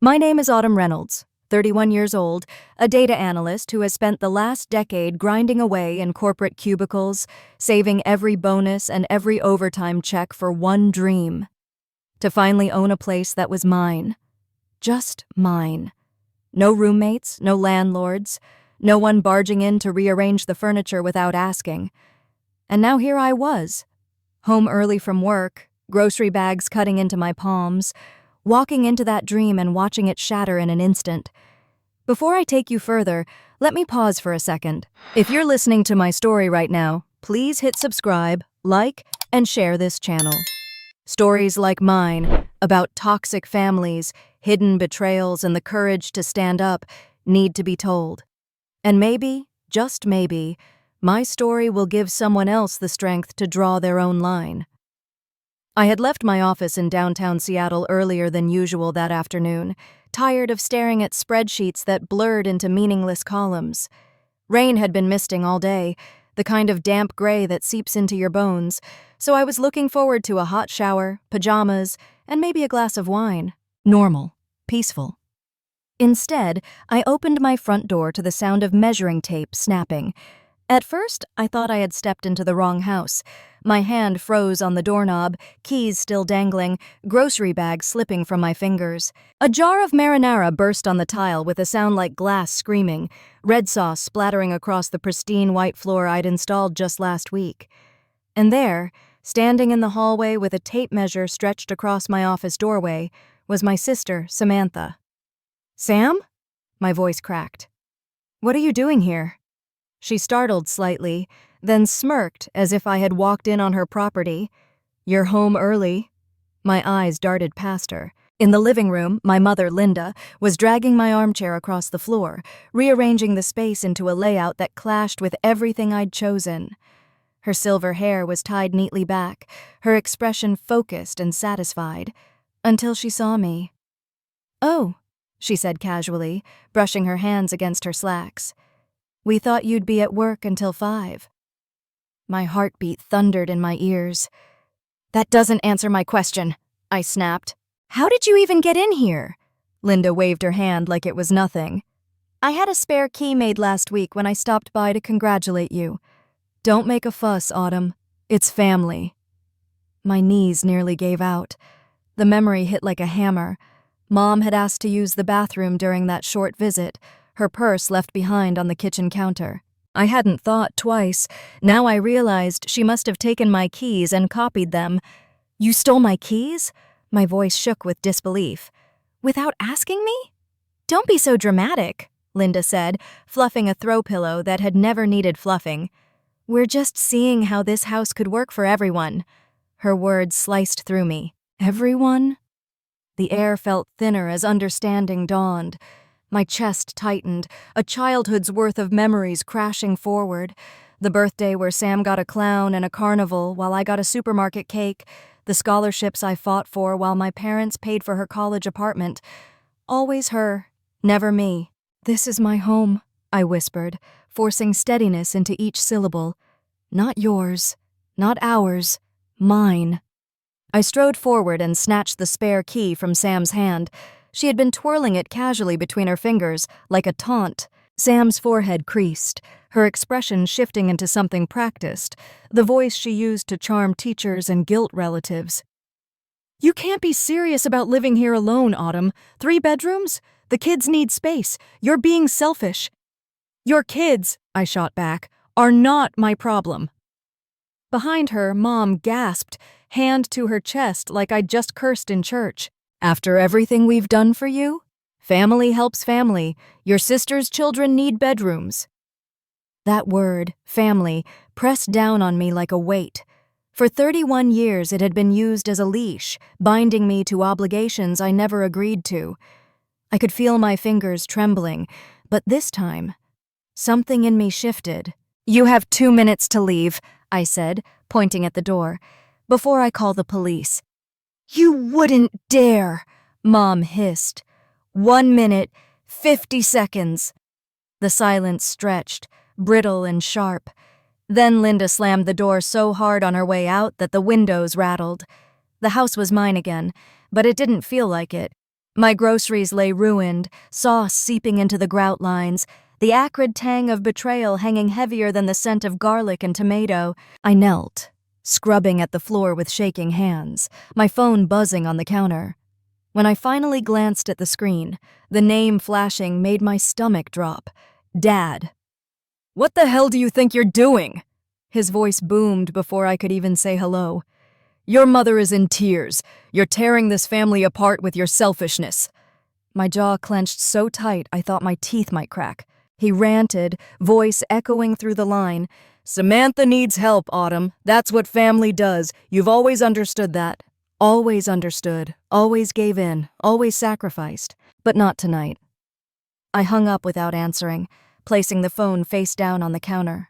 My name is Autumn Reynolds, 31 years old, a data analyst who has spent the last decade grinding away in corporate cubicles, saving every bonus and every overtime check for one dream: to finally own a place that was mine. Just mine. No roommates, no landlords, no one barging in to rearrange the furniture without asking. And now here I was, home early from work, grocery bags cutting into my palms, walking into that dream and watching it shatter in an instant. Before I take you further, let me pause for a second. If you're listening to my story right now, please hit subscribe, like, and share this channel. Stories like mine, about toxic families, hidden betrayals, and the courage to stand up, need to be told. And maybe, just maybe, my story will give someone else the strength to draw their own line. I had left my office in downtown Seattle earlier than usual that afternoon, tired of staring at spreadsheets that blurred into meaningless columns. Rain had been misting all day, the kind of damp gray that seeps into your bones, so I was looking forward to a hot shower, pajamas, and maybe a glass of wine. Normal, peaceful. Instead, I opened my front door to the sound of measuring tape snapping. At first, I thought I had stepped into the wrong house. My hand froze on the doorknob, keys still dangling, grocery bag slipping from my fingers. A jar of marinara burst on the tile with a sound like glass screaming, red sauce splattering across the pristine white floor I'd installed just last week. And there, standing in the hallway with a tape measure stretched across my office doorway, was my sister, Samantha. "Sam?" My voice cracked. "What are you doing here?" She startled slightly, then smirked as if I had walked in on her property. "You're home early." My eyes darted past her. In the living room, my mother, Linda, was dragging my armchair across the floor, rearranging the space into a layout that clashed with everything I'd chosen. Her silver hair was tied neatly back, her expression focused and satisfied, until she saw me. "Oh," she said casually, brushing her hands against her slacks. "We thought you'd be at work until 5. My heartbeat thundered in my ears. "That doesn't answer my question," I snapped. "How did you even get in here?" Linda waved her hand like it was nothing. "I had a spare key made last week when I stopped by to congratulate you. Don't make a fuss, Autumn. It's family." My knees nearly gave out. The memory hit like a hammer. Mom had asked to use the bathroom during that short visit, her purse left behind on the kitchen counter. I hadn't thought twice. Now I realized she must have taken my keys and copied them. "You stole my keys?" My voice shook with disbelief. "Without asking me?" "Don't be so dramatic," Linda said, fluffing a throw pillow that had never needed fluffing. "We're just seeing how this house could work for everyone." Her words sliced through me. Everyone? The air felt thinner as understanding dawned. My chest tightened, a childhood's worth of memories crashing forward. The birthday where Sam got a clown and a carnival while I got a supermarket cake. The scholarships I fought for while my parents paid for her college apartment. Always her, never me. "This is my home," I whispered, forcing steadiness into each syllable. "Not yours, not ours, mine." I strode forward and snatched the spare key from Sam's hand. She had been twirling it casually between her fingers, like a taunt. Sam's forehead creased, her expression shifting into something practiced, the voice she used to charm teachers and guilt relatives. "You can't be serious about living here alone, Autumn. 3 bedrooms? The kids need space. You're being selfish." "Your kids," I shot back, "are not my problem." Behind her, Mom gasped, hand to her chest like I'd just cursed in church. "After everything we've done for you? Family helps family. Your sister's children need bedrooms." That word, family, pressed down on me like a weight. For 31 years it had been used as a leash, binding me to obligations I never agreed to. I could feel my fingers trembling, but this time, something in me shifted. "You have 2 minutes to leave," I said, pointing at the door, "before I call the police." "You wouldn't dare," Mom hissed. 1 minute, 50 seconds. The silence stretched, brittle and sharp. Then Linda slammed the door so hard on her way out that the windows rattled. The house was mine again, but it didn't feel like it. My groceries lay ruined, sauce seeping into the grout lines, the acrid tang of betrayal hanging heavier than the scent of garlic and tomato. I knelt, scrubbing at the floor with shaking hands, my phone buzzing on the counter. When I finally glanced at the screen, the name flashing made my stomach drop. Dad. "What the hell do you think you're doing?" His voice boomed before I could even say hello. "Your mother is in tears. You're tearing this family apart with your selfishness." My jaw clenched so tight I thought my teeth might crack. He ranted, voice echoing through the line. "Samantha needs help, Autumn. That's what family does. You've always understood that." Always understood, always gave in, always sacrificed. But not tonight. I hung up without answering, placing the phone face down on the counter.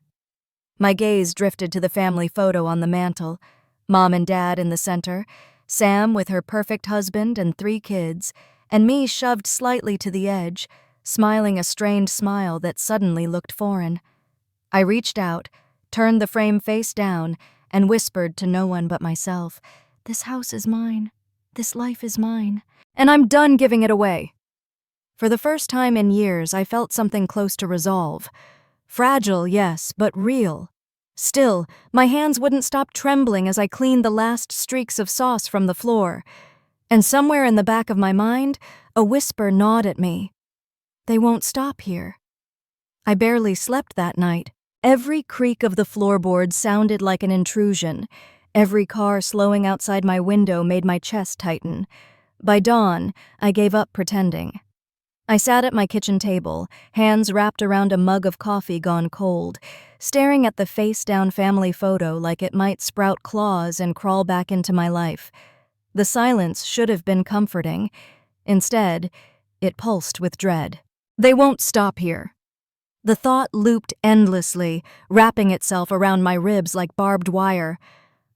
My gaze drifted to the family photo on the mantel. Mom and Dad in the center, Sam with her perfect husband and 3 kids, and me shoved slightly to the edge, smiling a strained smile that suddenly looked foreign. I reached out, turned the frame face down, and whispered to no one but myself, "This house is mine. This life is mine. And I'm done giving it away." For the first time in years, I felt something close to resolve. Fragile, yes, but real. Still, my hands wouldn't stop trembling as I cleaned the last streaks of sauce from the floor. And somewhere in the back of my mind, a whisper gnawed at me. They won't stop here. I barely slept that night. Every creak of the floorboards sounded like an intrusion. Every car slowing outside my window made my chest tighten. By dawn, I gave up pretending. I sat at my kitchen table, hands wrapped around a mug of coffee gone cold, staring at the face-down family photo like it might sprout claws and crawl back into my life. The silence should have been comforting. Instead, it pulsed with dread. They won't stop here. The thought looped endlessly, wrapping itself around my ribs like barbed wire.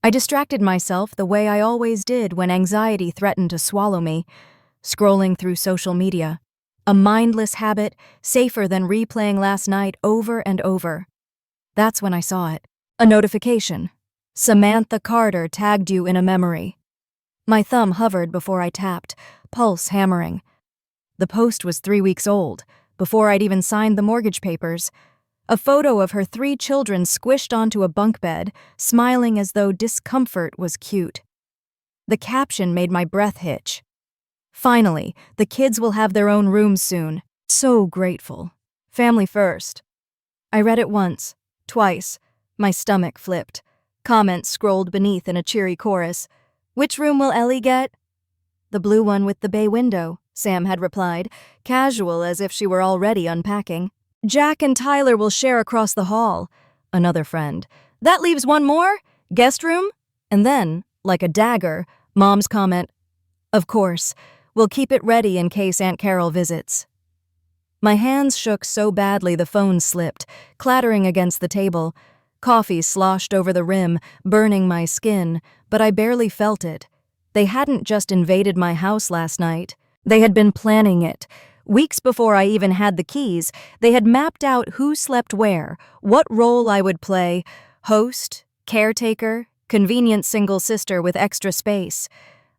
I distracted myself the way I always did when anxiety threatened to swallow me, scrolling through social media. A mindless habit, safer than replaying last night over and over. That's when I saw it. A notification. Samantha Carter tagged you in a memory. My thumb hovered before I tapped, pulse hammering. The post was 3 weeks old, before I'd even signed the mortgage papers. A photo of her 3 children squished onto a bunk bed, smiling as though discomfort was cute. The caption made my breath hitch. Finally, the kids will have their own rooms soon. So grateful. Family first. I read it once, twice. My stomach flipped. Comments scrolled beneath in a cheery chorus. "Which room will Ellie get?" "The blue one with the bay window," Sam had replied, casual as if she were already unpacking. "Jack and Tyler will share across the hall." Another friend. "That leaves one more? Guest room?" And then, like a dagger, Mom's comment, "Of course, we'll keep it ready in case Aunt Carol visits." My hands shook so badly the phone slipped, clattering against the table. Coffee sloshed over the rim, burning my skin, but I barely felt it. They hadn't just invaded my house last night. They had been planning it. Weeks before I even had the keys, they had mapped out who slept where, what role I would play: host, caretaker, convenient single sister with extra space.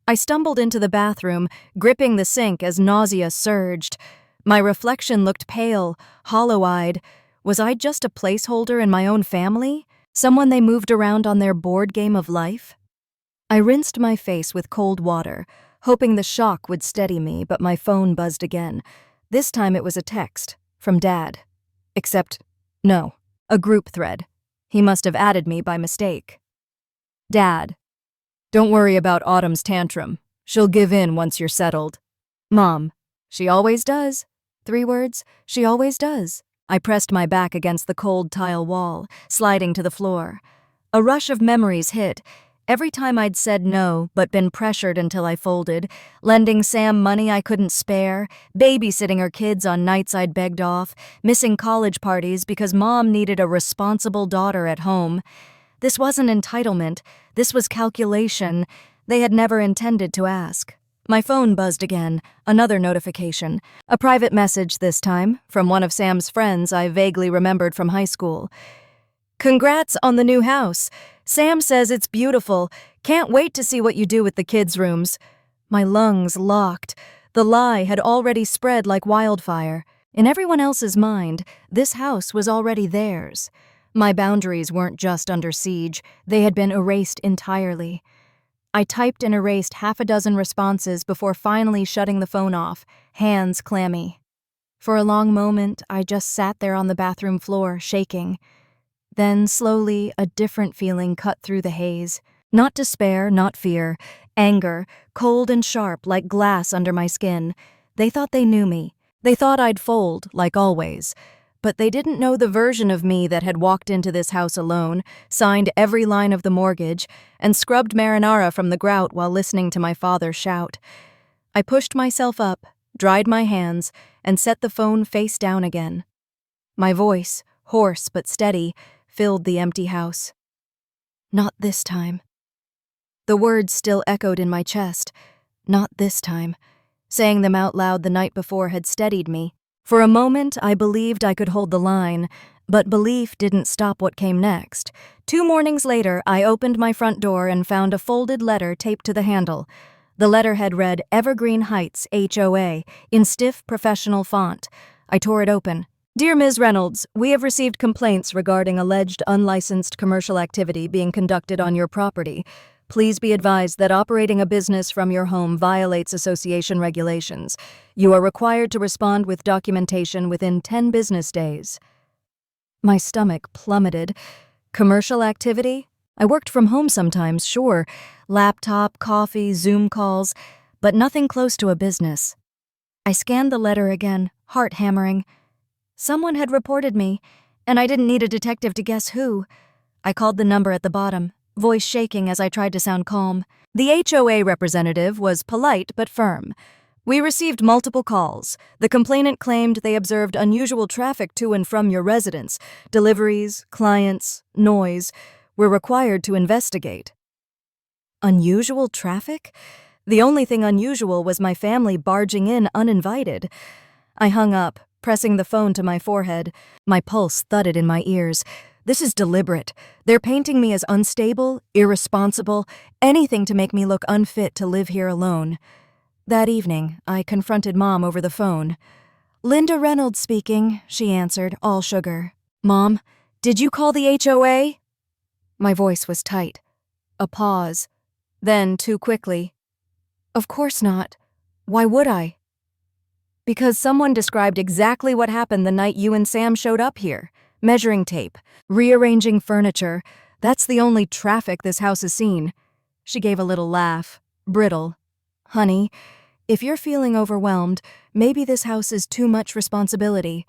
I stumbled into the bathroom, gripping the sink as nausea surged. My reflection looked pale, hollow-eyed. Was I just a placeholder in my own family? Someone they moved around on their board game of life? I rinsed my face with cold water, hoping the shock would steady me, but my phone buzzed again. This time it was a text, from Dad. Except, no, a group thread. He must have added me by mistake. "Dad, don't worry about Autumn's tantrum. She'll give in once you're settled." "Mom, she always does." 3 words, "She always does." I pressed my back against the cold tile wall, sliding to the floor. A rush of memories hit. Every time I'd said no, but been pressured until I folded, lending Sam money I couldn't spare, babysitting her kids on nights I'd begged off, missing college parties because Mom needed a responsible daughter at home. This wasn't entitlement, this was calculation. They had never intended to ask. My phone buzzed again, another notification. A private message this time, from one of Sam's friends I vaguely remembered from high school. "Congrats on the new house. Sam says it's beautiful. Can't wait to see what you do with the kids' rooms." My lungs locked. The lie had already spread like wildfire. In everyone else's mind, this house was already theirs. My boundaries weren't just under siege, they had been erased entirely. I typed and erased half a dozen responses before finally shutting the phone off, hands clammy. For a long moment, I just sat there on the bathroom floor, shaking. Then, slowly, a different feeling cut through the haze. Not despair, not fear. Anger, cold and sharp like glass under my skin. They thought they knew me. They thought I'd fold, like always. But they didn't know the version of me that had walked into this house alone, signed every line of the mortgage, and scrubbed marinara from the grout while listening to my father shout. I pushed myself up, dried my hands, and set the phone face down again. My voice, hoarse but steady, filled the empty house. Not this time. The words still echoed in my chest. Not this time. Saying them out loud the night before had steadied me. For a moment, I believed I could hold the line, but belief didn't stop what came next. 2 mornings later, I opened my front door and found a folded letter taped to the handle. The letter had read Evergreen Heights, HOA, in stiff professional font. I tore it open. Dear Ms. Reynolds, we have received complaints regarding alleged unlicensed commercial activity being conducted on your property. Please be advised that operating a business from your home violates association regulations. You are required to respond with documentation within 10 business days. My stomach plummeted. Commercial activity? I worked from home sometimes, sure. Laptop, coffee, Zoom calls, but nothing close to a business. I scanned the letter again, heart hammering. Someone had reported me, and I didn't need a detective to guess who. I called the number at the bottom, voice shaking as I tried to sound calm. The HOA representative was polite but firm. We received multiple calls. The complainant claimed they observed unusual traffic to and from your residence. Deliveries, clients, noise. We're required to investigate. Unusual traffic? The only thing unusual was my family barging in uninvited. I hung up, pressing the phone to my forehead. My pulse thudded in my ears. This is deliberate. They're painting me as unstable, irresponsible, anything to make me look unfit to live here alone. That evening, I confronted Mom over the phone. Linda Reynolds speaking, she answered, all sugar. Mom, did you call the HOA? My voice was tight. A pause. Then, too quickly. Of course not. Why would I? Because someone described exactly what happened the night you and Sam showed up here. Measuring tape, rearranging furniture. That's the only traffic this house has seen. She gave a little laugh, brittle. Honey, if you're feeling overwhelmed, maybe this house is too much responsibility.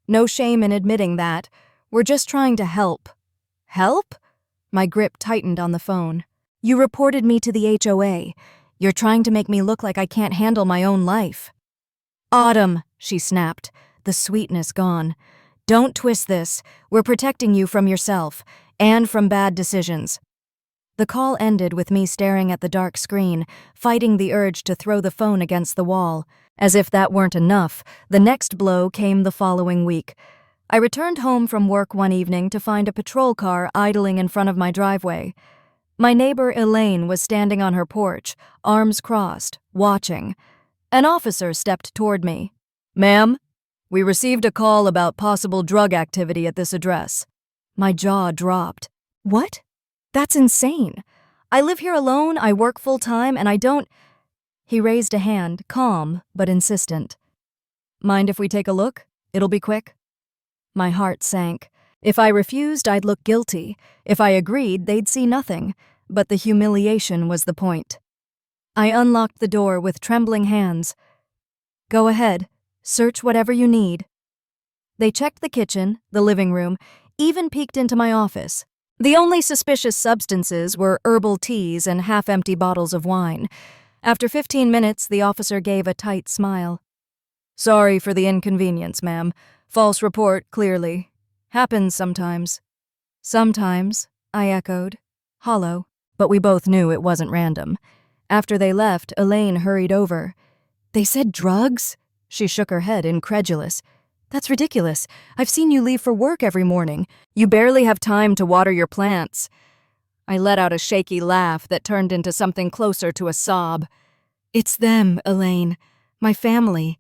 No shame in admitting that. We're just trying to help. Help? My grip tightened on the phone. You reported me to the HOA. You're trying to make me look like I can't handle my own life. Autumn, she snapped, the sweetness gone. Don't twist this. We're protecting you from yourself, and from bad decisions. The call ended with me staring at the dark screen, fighting the urge to throw the phone against the wall. As if that weren't enough, the next blow came the following week. I returned home from work one evening to find a patrol car idling in front of my driveway. My neighbor Elaine was standing on her porch, arms crossed, watching. An officer stepped toward me. Ma'am, we received a call about possible drug activity at this address. My jaw dropped. What? That's insane. I live here alone, I work full-time, and I don't... He raised a hand, calm but insistent. Mind if we take a look? It'll be quick. My heart sank. If I refused, I'd look guilty. If I agreed, they'd see nothing. But the humiliation was the point. I unlocked the door with trembling hands. Go ahead. Search whatever you need. They checked the kitchen, the living room, even peeked into my office. The only suspicious substances were herbal teas and half-empty bottles of wine. After 15 minutes, the officer gave a tight smile. Sorry for the inconvenience, ma'am. False report, clearly. Happens sometimes. Sometimes, I echoed. Hollow. But we both knew it wasn't random. After they left, Elaine hurried over. They said drugs? She shook her head, incredulous. That's ridiculous. I've seen you leave for work every morning. You barely have time to water your plants. I let out a shaky laugh that turned into something closer to a sob. It's them, Elaine. My family.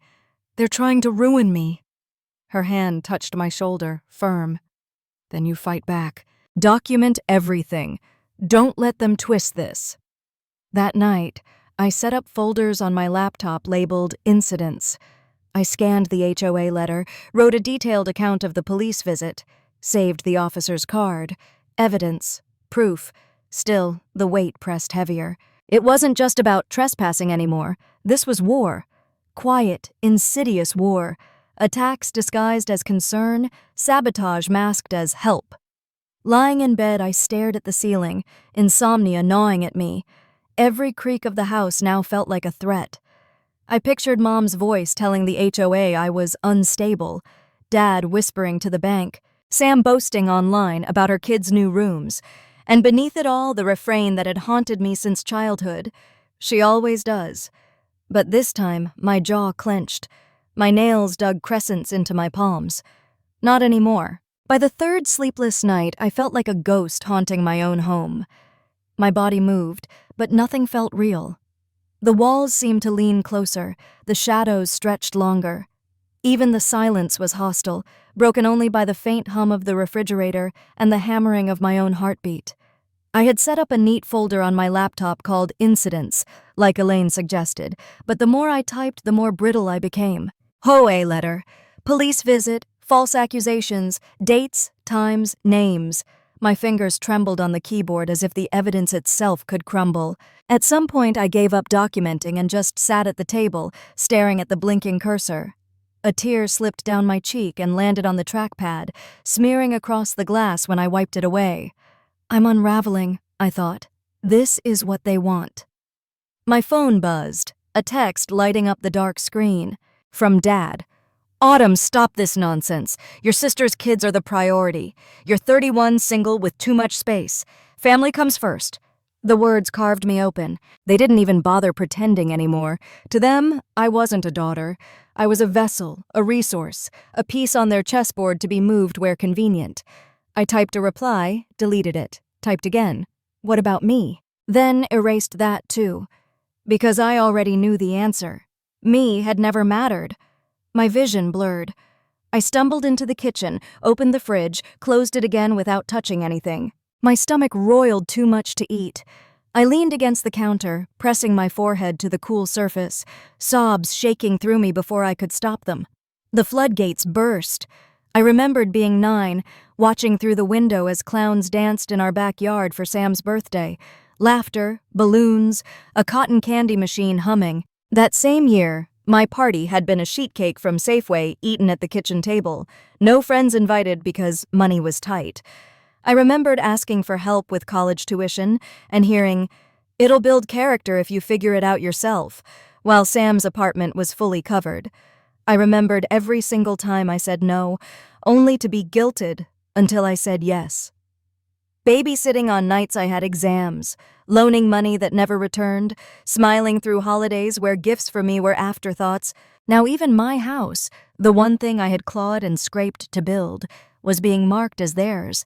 They're trying to ruin me." Her hand touched my shoulder, firm. "Then you fight back. Document everything. Don't let them twist this." That night, I set up folders on my laptop labeled Incidents. I scanned the HOA letter, wrote a detailed account of the police visit, saved the officer's card. Evidence. Proof. Still, the weight pressed heavier. It wasn't just about trespassing anymore. This was war. Quiet, insidious war. Attacks disguised as concern, sabotage masked as help. Lying in bed, I stared at the ceiling, insomnia gnawing at me. Every creak of the house now felt like a threat. I pictured Mom's voice telling the HOA I was unstable, Dad whispering to the bank, Sam boasting online about her kids' new rooms, and beneath it all the refrain that had haunted me since childhood, "She always does." But this time, my jaw clenched. My nails dug crescents into my palms. Not anymore. By the third sleepless night, I felt like a ghost haunting my own home. My body moved, but nothing felt real. The walls seemed to lean closer, the shadows stretched longer. Even the silence was hostile, broken only by the faint hum of the refrigerator and the hammering of my own heartbeat. I had set up a neat folder on my laptop called Incidents, like Elaine suggested, but the more I typed, the more brittle I became. HOA letter, police visit, false accusations, dates, times, names. My fingers trembled on the keyboard as if the evidence itself could crumble. At some point, I gave up documenting and just sat at the table, staring at the blinking cursor. A tear slipped down my cheek and landed on the trackpad, smearing across the glass when I wiped it away. I'm unraveling, I thought. This is what they want. My phone buzzed, a text lighting up the dark screen. From Dad. "Autumn, stop this nonsense. Your sister's kids are the priority. You're 31, single, with too much space. Family comes first." The words carved me open. They didn't even bother pretending anymore. To them, I wasn't a daughter. I was a vessel, a resource, a piece on their chessboard to be moved where convenient. I typed a reply, deleted it, typed again. What about me? Then erased that too. Because I already knew the answer. Me had never mattered. My vision blurred. I stumbled into the kitchen, opened the fridge, closed it again without touching anything. My stomach roiled too much to eat. I leaned against the counter, pressing my forehead to the cool surface, sobs shaking through me before I could stop them. The floodgates burst. I remembered being 9, watching through the window as clowns danced in our backyard for Sam's birthday. Laughter, balloons, a cotton candy machine humming. That same year, my party had been a sheet cake from Safeway eaten at the kitchen table. No friends invited because money was tight. I remembered asking for help with college tuition and hearing, "It'll build character if you figure it out yourself," while Sam's apartment was fully covered. I remembered every single time I said no, only to be guilted until I said yes. Babysitting on nights I had exams, loaning money that never returned, smiling through holidays where gifts for me were afterthoughts. Now even my house, the one thing I had clawed and scraped to build, was being marked as theirs.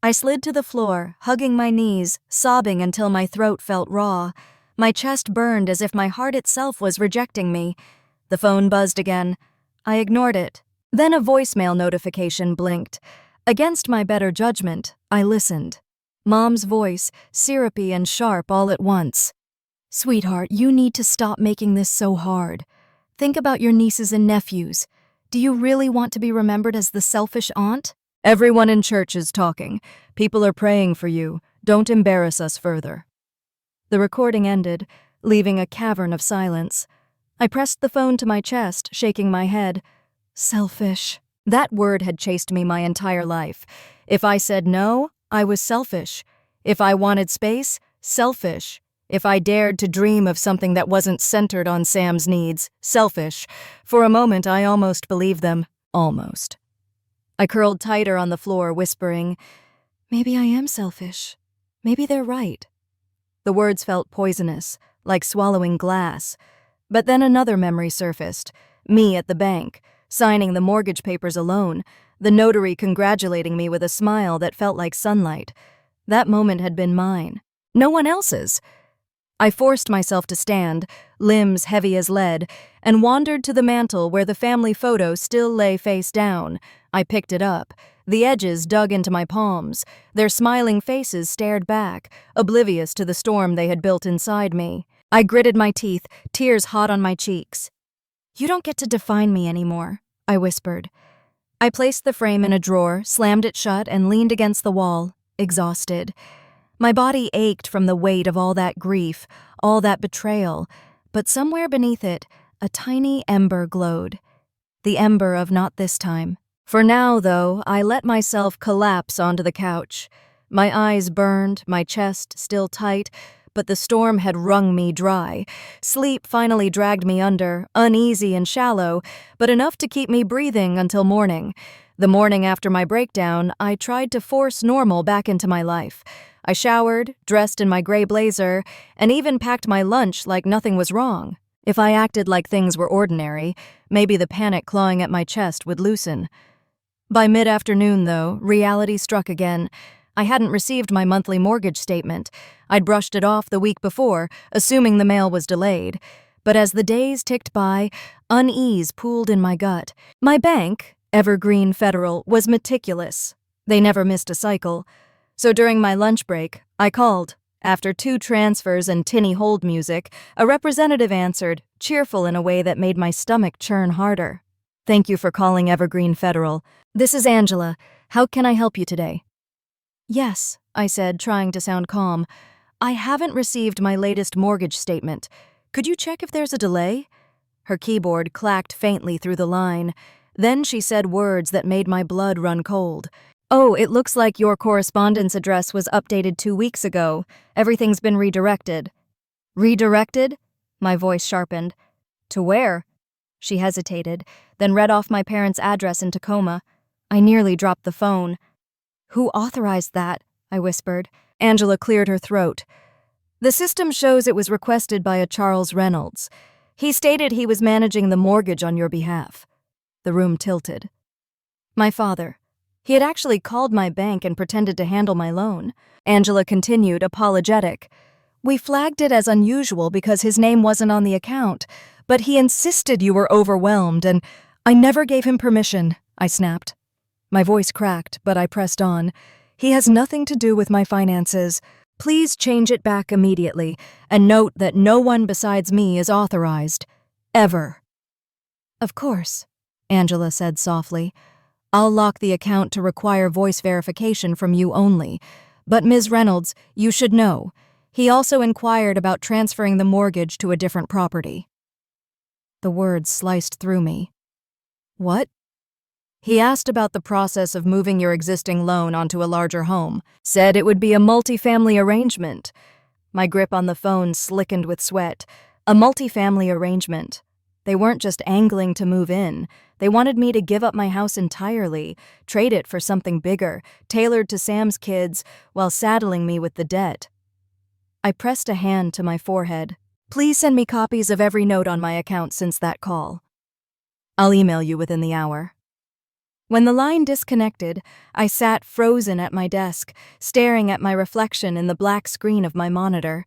I slid to the floor, hugging my knees, sobbing until my throat felt raw. My chest burned as if my heart itself was rejecting me. The phone buzzed again. I ignored it. Then a voicemail notification blinked. Against my better judgment, I listened. Mom's voice, syrupy and sharp all at once. "Sweetheart, you need to stop making this so hard. Think about your nieces and nephews. Do you really want to be remembered as the selfish aunt? Everyone in church is talking. People are praying for you. Don't embarrass us further." The recording ended, leaving a cavern of silence. I pressed the phone to my chest, shaking my head. Selfish. That word had chased me my entire life. If I said no, I was selfish. If I wanted space, selfish. If I dared to dream of something that wasn't centered on Sam's needs, selfish. For a moment, I almost believed them. Almost. I curled tighter on the floor, whispering, "Maybe I am selfish. Maybe they're right." The words felt poisonous, like swallowing glass. But then another memory surfaced. Me at the bank, signing the mortgage papers alone, the notary congratulating me with a smile that felt like sunlight. That moment had been mine. No one else's. I forced myself to stand, limbs heavy as lead, and wandered to the mantel where the family photo still lay face down. I picked it up. The edges dug into my palms. Their smiling faces stared back, oblivious to the storm they had built inside me. I gritted my teeth, tears hot on my cheeks. "You don't get to define me anymore," I whispered. I placed the frame in a drawer, slammed it shut, and leaned against the wall, exhausted. My body ached from the weight of all that grief, all that betrayal, but somewhere beneath it, a tiny ember glowed. The ember of not this time. For now, though, I let myself collapse onto the couch. My eyes burned, my chest still tight, but the storm had wrung me dry. Sleep finally dragged me under, uneasy and shallow, but enough to keep me breathing until morning. The morning after my breakdown, I tried to force normal back into my life. I showered, dressed in my gray blazer, and even packed my lunch like nothing was wrong. If I acted like things were ordinary, maybe the panic clawing at my chest would loosen. By mid-afternoon, though, reality struck again. I hadn't received my monthly mortgage statement. I'd brushed it off the week before, assuming the mail was delayed. But as the days ticked by, unease pooled in my gut. My bank, Evergreen Federal, was meticulous. They never missed a cycle. So during my lunch break, I called. After 2 transfers and tinny hold music, a representative answered, cheerful in a way that made my stomach churn harder. "Thank you for calling Evergreen Federal. This is Angela. How can I help you today?" "Yes," I said, trying to sound calm. "I haven't received my latest mortgage statement. Could you check if there's a delay?" Her keyboard clacked faintly through the line. Then she said words that made my blood run cold. "Oh, it looks like your correspondence address was updated 2 weeks ago. Everything's been redirected." "Redirected?" My voice sharpened. "To where?" She hesitated, then read off my parents' address in Tacoma. I nearly dropped the phone. "Who authorized that?" I whispered. Angela cleared her throat. "The system shows it was requested by a Charles Reynolds. He stated he was managing the mortgage on your behalf." The room tilted. "My father. He had actually called my bank and pretended to handle my loan." Angela continued, apologetic. "We flagged it as unusual because his name wasn't on the account, but he insisted you were overwhelmed, and I never gave him permission," I snapped. My voice cracked, but I pressed on. "He has nothing to do with my finances. Please change it back immediately, and note that no one besides me is authorized. Ever." "Of course," Angela said softly. "I'll lock the account to require voice verification from you only. But Ms. Reynolds, you should know. He also inquired about transferring the mortgage to a different property." The words sliced through me. "What?" "He asked about the process of moving your existing loan onto a larger home. Said it would be a multifamily arrangement." My grip on the phone slickened with sweat. A multifamily arrangement. They weren't just angling to move in. They wanted me to give up my house entirely, trade it for something bigger, tailored to Sam's kids, while saddling me with the debt. I pressed a hand to my forehead. "Please send me copies of every note on my account since that call. I'll email you within the hour." When the line disconnected, I sat frozen at my desk, staring at my reflection in the black screen of my monitor.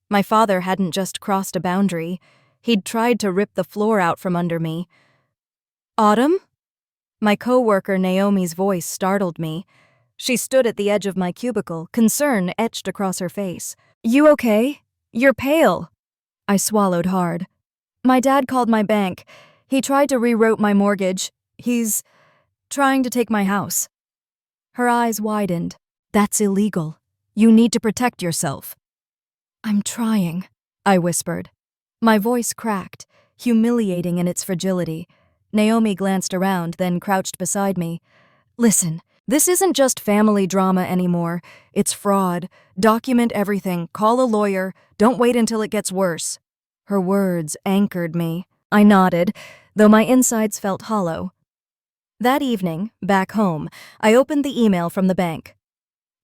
My father hadn't just crossed a boundary. He'd tried to rip the floor out from under me. "Autumn?" My coworker Naomi's voice startled me. She stood at the edge of my cubicle, concern etched across her face. "You okay? You're pale." I swallowed hard. "My dad called my bank. He tried to rewrote my mortgage. He's trying to take my house." Her eyes widened. "That's illegal. You need to protect yourself." "I'm trying," I whispered. My voice cracked, humiliating in its fragility. Naomi glanced around, then crouched beside me. "Listen, this isn't just family drama anymore. It's fraud. Document everything. Call a lawyer. Don't wait until it gets worse." Her words anchored me. I nodded, though my insides felt hollow. That evening, back home, I opened the email from the bank.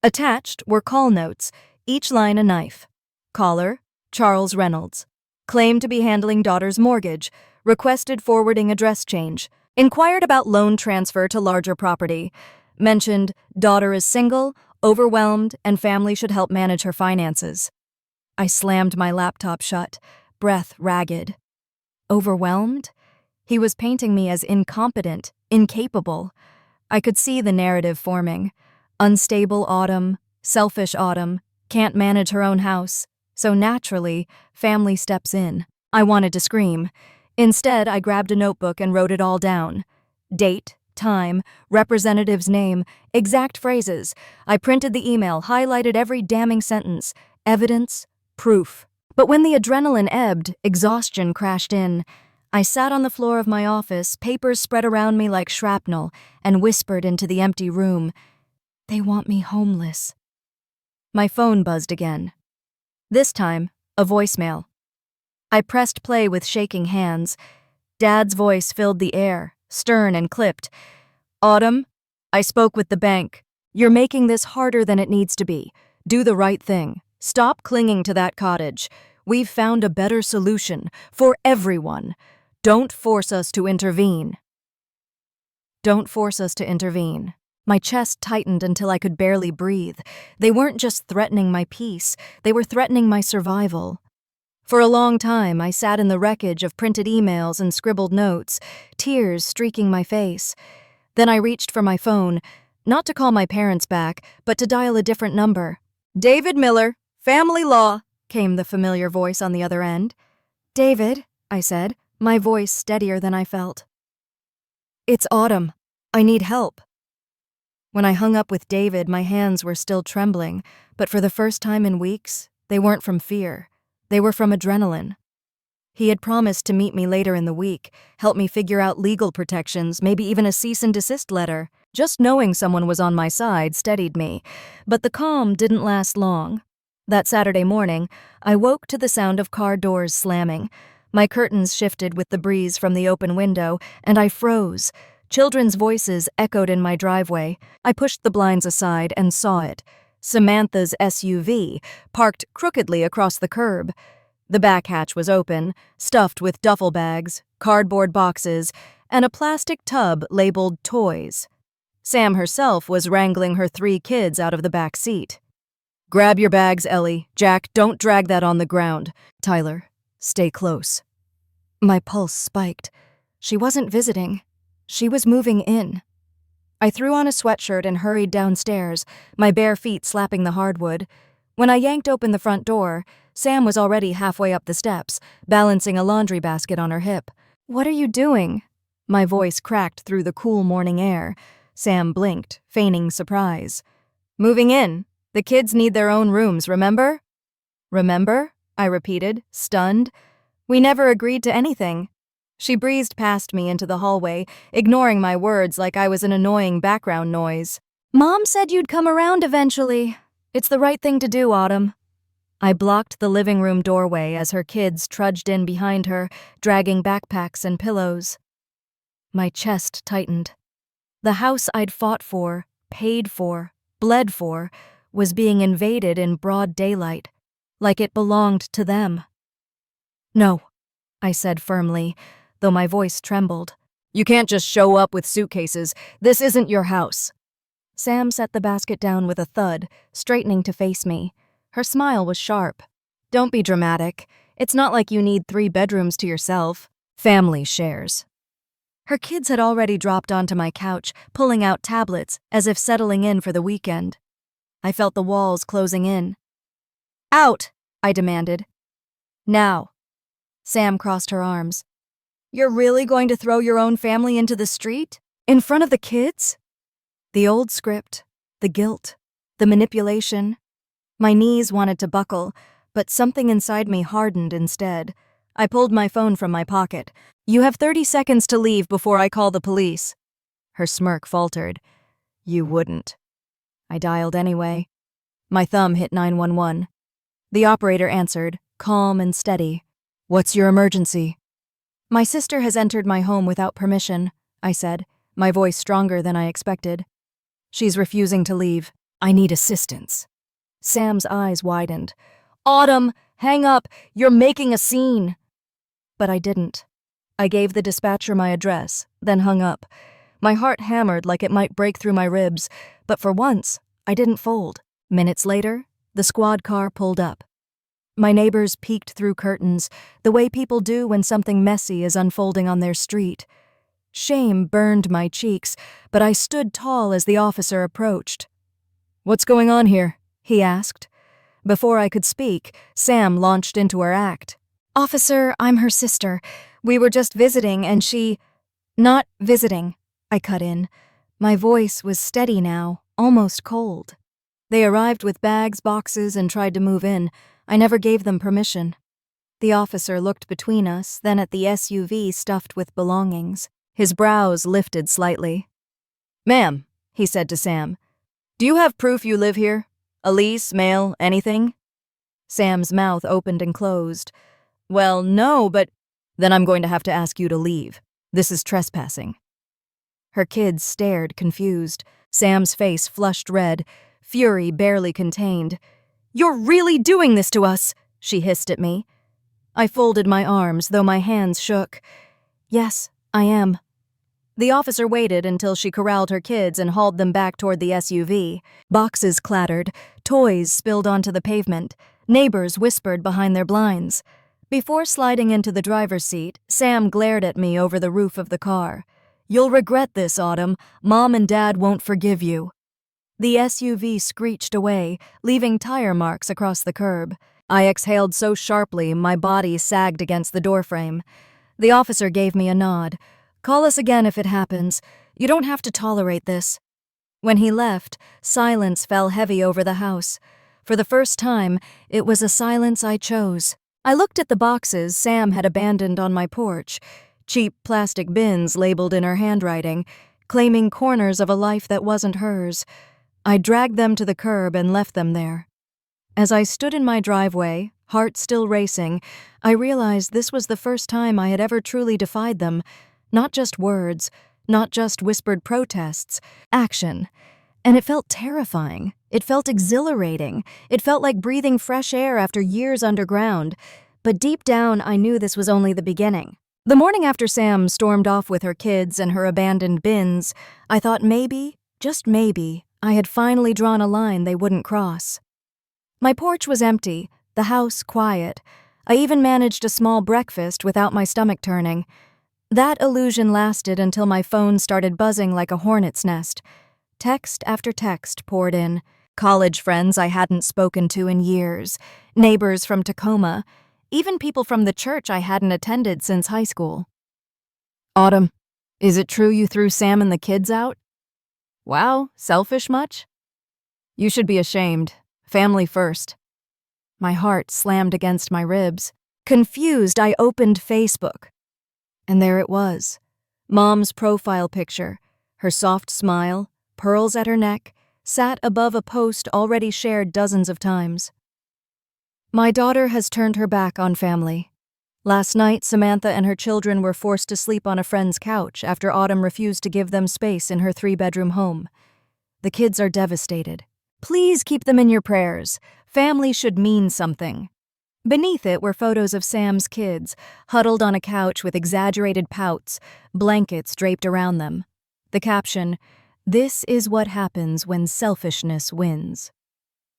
Attached were call notes, each line a knife. Caller, Charles Reynolds. Claimed to be handling daughter's mortgage. Requested forwarding address change. Inquired about loan transfer to larger property. Mentioned daughter is single, overwhelmed, and family should help manage her finances. I slammed my laptop shut, breath ragged. Overwhelmed? He was painting me as incompetent, incapable. I could see the narrative forming. Unstable Autumn, selfish Autumn, can't manage her own house. So naturally, family steps in. I wanted to scream. Instead, I grabbed a notebook and wrote it all down. Date, time, representative's name, exact phrases. I printed the email, highlighted every damning sentence. Evidence, proof. But when the adrenaline ebbed, exhaustion crashed in. I sat on the floor of my office, papers spread around me like shrapnel, and whispered into the empty room, "They want me homeless." My phone buzzed again. This time, a voicemail. I pressed play with shaking hands. Dad's voice filled the air, stern and clipped. "Autumn, I spoke with the bank. You're making this harder than it needs to be. Do the right thing. Stop clinging to that cottage. We've found a better solution for everyone. Don't force us to intervene." Don't force us to intervene. My chest tightened until I could barely breathe. They weren't just threatening my peace, they were threatening my survival. For a long time, I sat in the wreckage of printed emails and scribbled notes, tears streaking my face. Then I reached for my phone, not to call my parents back, but to dial a different number. "David Miller, Family Law," came the familiar voice on the other end. "David," I said, my voice steadier than I felt. "It's Autumn. I need help." When I hung up with David, my hands were still trembling, but for the first time in weeks, they weren't from fear. They were from adrenaline. He had promised to meet me later in the week, help me figure out legal protections, maybe even a cease and desist letter. Just knowing someone was on my side steadied me, but the calm didn't last long. That Saturday morning, I woke to the sound of car doors slamming. My curtains shifted with the breeze from the open window, and I froze. Children's voices echoed in my driveway. I pushed the blinds aside and saw it. Samantha's SUV, parked crookedly across the curb. The back hatch was open, stuffed with duffel bags, cardboard boxes, and a plastic tub labeled toys. Sam herself was wrangling her 3 kids out of the back seat. "Grab your bags, Ellie. Jack, don't drag that on the ground. Tyler, stay close." My pulse spiked. She wasn't visiting. She was moving in. I threw on a sweatshirt and hurried downstairs, my bare feet slapping the hardwood. When I yanked open the front door, Sam was already halfway up the steps, balancing a laundry basket on her hip. "What are you doing?" My voice cracked through the cool morning air. Sam blinked, feigning surprise. "Moving in. The kids need their own rooms, remember?" "Remember?" I repeated, stunned. "We never agreed to anything." She breezed past me into the hallway, ignoring my words like I was an annoying background noise. "Mom said you'd come around eventually. It's the right thing to do, Autumn." I blocked the living room doorway as her kids trudged in behind her, dragging backpacks and pillows. My chest tightened. The house I'd fought for, paid for, bled for, was being invaded in broad daylight, like it belonged to them. "No," I said firmly, though my voice trembled. "You can't just show up with suitcases. This isn't your house." Sam set the basket down with a thud, straightening to face me. Her smile was sharp. "Don't be dramatic. It's not like you need 3 bedrooms to yourself. Family shares." Her kids had already dropped onto my couch, pulling out tablets, as if settling in for the weekend. I felt the walls closing in. "Out!" I demanded. "Now." Sam crossed her arms. "You're really going to throw your own family into the street? In front of the kids?" The old script, the guilt, the manipulation. My knees wanted to buckle, but something inside me hardened instead. I pulled my phone from my pocket. "You have 30 seconds to leave before I call the police." Her smirk faltered. "You wouldn't." I dialed anyway. My thumb hit 911. The operator answered, calm and steady. "What's your emergency?" "My sister has entered my home without permission," I said, my voice stronger than I expected. "She's refusing to leave. I need assistance." Sam's eyes widened. "Autumn, hang up! You're making a scene!" But I didn't. I gave the dispatcher my address, then hung up. My heart hammered like it might break through my ribs, but for once, I didn't fold. Minutes later, the squad car pulled up. My neighbors peeked through curtains, the way people do when something messy is unfolding on their street. Shame burned my cheeks, but I stood tall as the officer approached. "What's going on here?" he asked. Before I could speak, Sam launched into her act. "Officer, I'm her sister. We were just visiting and she—" "Not visiting," I cut in. My voice was steady now, almost cold. "They arrived with bags, boxes, and tried to move in. I never gave them permission." The officer looked between us, then at the SUV stuffed with belongings. His brows lifted slightly. "Ma'am," he said to Sam, "do you have proof you live here? A lease, mail, anything?" Sam's mouth opened and closed. "Well, no, but—" "Then I'm going to have to ask you to leave. This is trespassing." Her kids stared, confused. Sam's face flushed red, fury barely contained. "You're really doing this to us!" she hissed at me. I folded my arms, though my hands shook. "Yes, I am." The officer waited until she corralled her kids and hauled them back toward the SUV. Boxes clattered, toys spilled onto the pavement, neighbors whispered behind their blinds. Before sliding into the driver's seat, Sam glared at me over the roof of the car. "You'll regret this, Autumn. Mom and Dad won't forgive you." The SUV screeched away, leaving tire marks across the curb. I exhaled so sharply my body sagged against the doorframe. The officer gave me a nod. "Call us again if it happens. You don't have to tolerate this." When he left, silence fell heavy over the house. For the first time, it was a silence I chose. I looked at the boxes Sam had abandoned on my porch, cheap plastic bins labeled in her handwriting, claiming corners of a life that wasn't hers. I dragged them to the curb and left them there. As I stood in my driveway, heart still racing, I realized this was the first time I had ever truly defied them. Not just words, not just whispered protests, action. And it felt terrifying. It felt exhilarating. It felt like breathing fresh air after years underground. But deep down, I knew this was only the beginning. The morning after Sam stormed off with her kids and her abandoned bins, I thought maybe, just maybe, I had finally drawn a line they wouldn't cross. My porch was empty, the house quiet. I even managed a small breakfast without my stomach turning. That illusion lasted until my phone started buzzing like a hornet's nest. Text after text poured in. College friends I hadn't spoken to in years, neighbors from Tacoma, even people from the church I hadn't attended since high school. "Autumn, is it true you threw Sam and the kids out? Wow, selfish much? You should be ashamed. Family first." My heart slammed against my ribs. Confused, I opened Facebook. And there it was. Mom's profile picture, her soft smile, pearls at her neck, sat above a post already shared dozens of times. "My daughter has turned her back on family. Last night, Samantha and her children were forced to sleep on a friend's couch after Autumn refused to give them space in her 3-bedroom home. The kids are devastated. Please keep them in your prayers. Family should mean something." Beneath it were photos of Sam's kids, huddled on a couch with exaggerated pouts, blankets draped around them. The caption, "This is what happens when selfishness wins."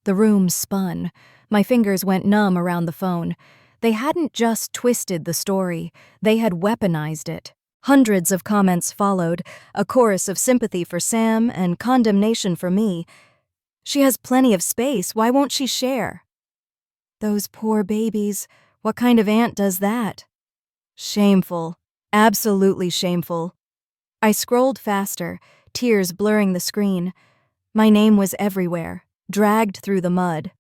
The room spun. My fingers went numb around the phone. They hadn't just twisted the story, they had weaponized it. Hundreds of comments followed, a chorus of sympathy for Sam and condemnation for me. "She has plenty of space, why won't she share?" "Those poor babies, what kind of aunt does that?" Shameful, absolutely shameful. I scrolled faster, tears blurring the screen. My name was everywhere, dragged through the mud.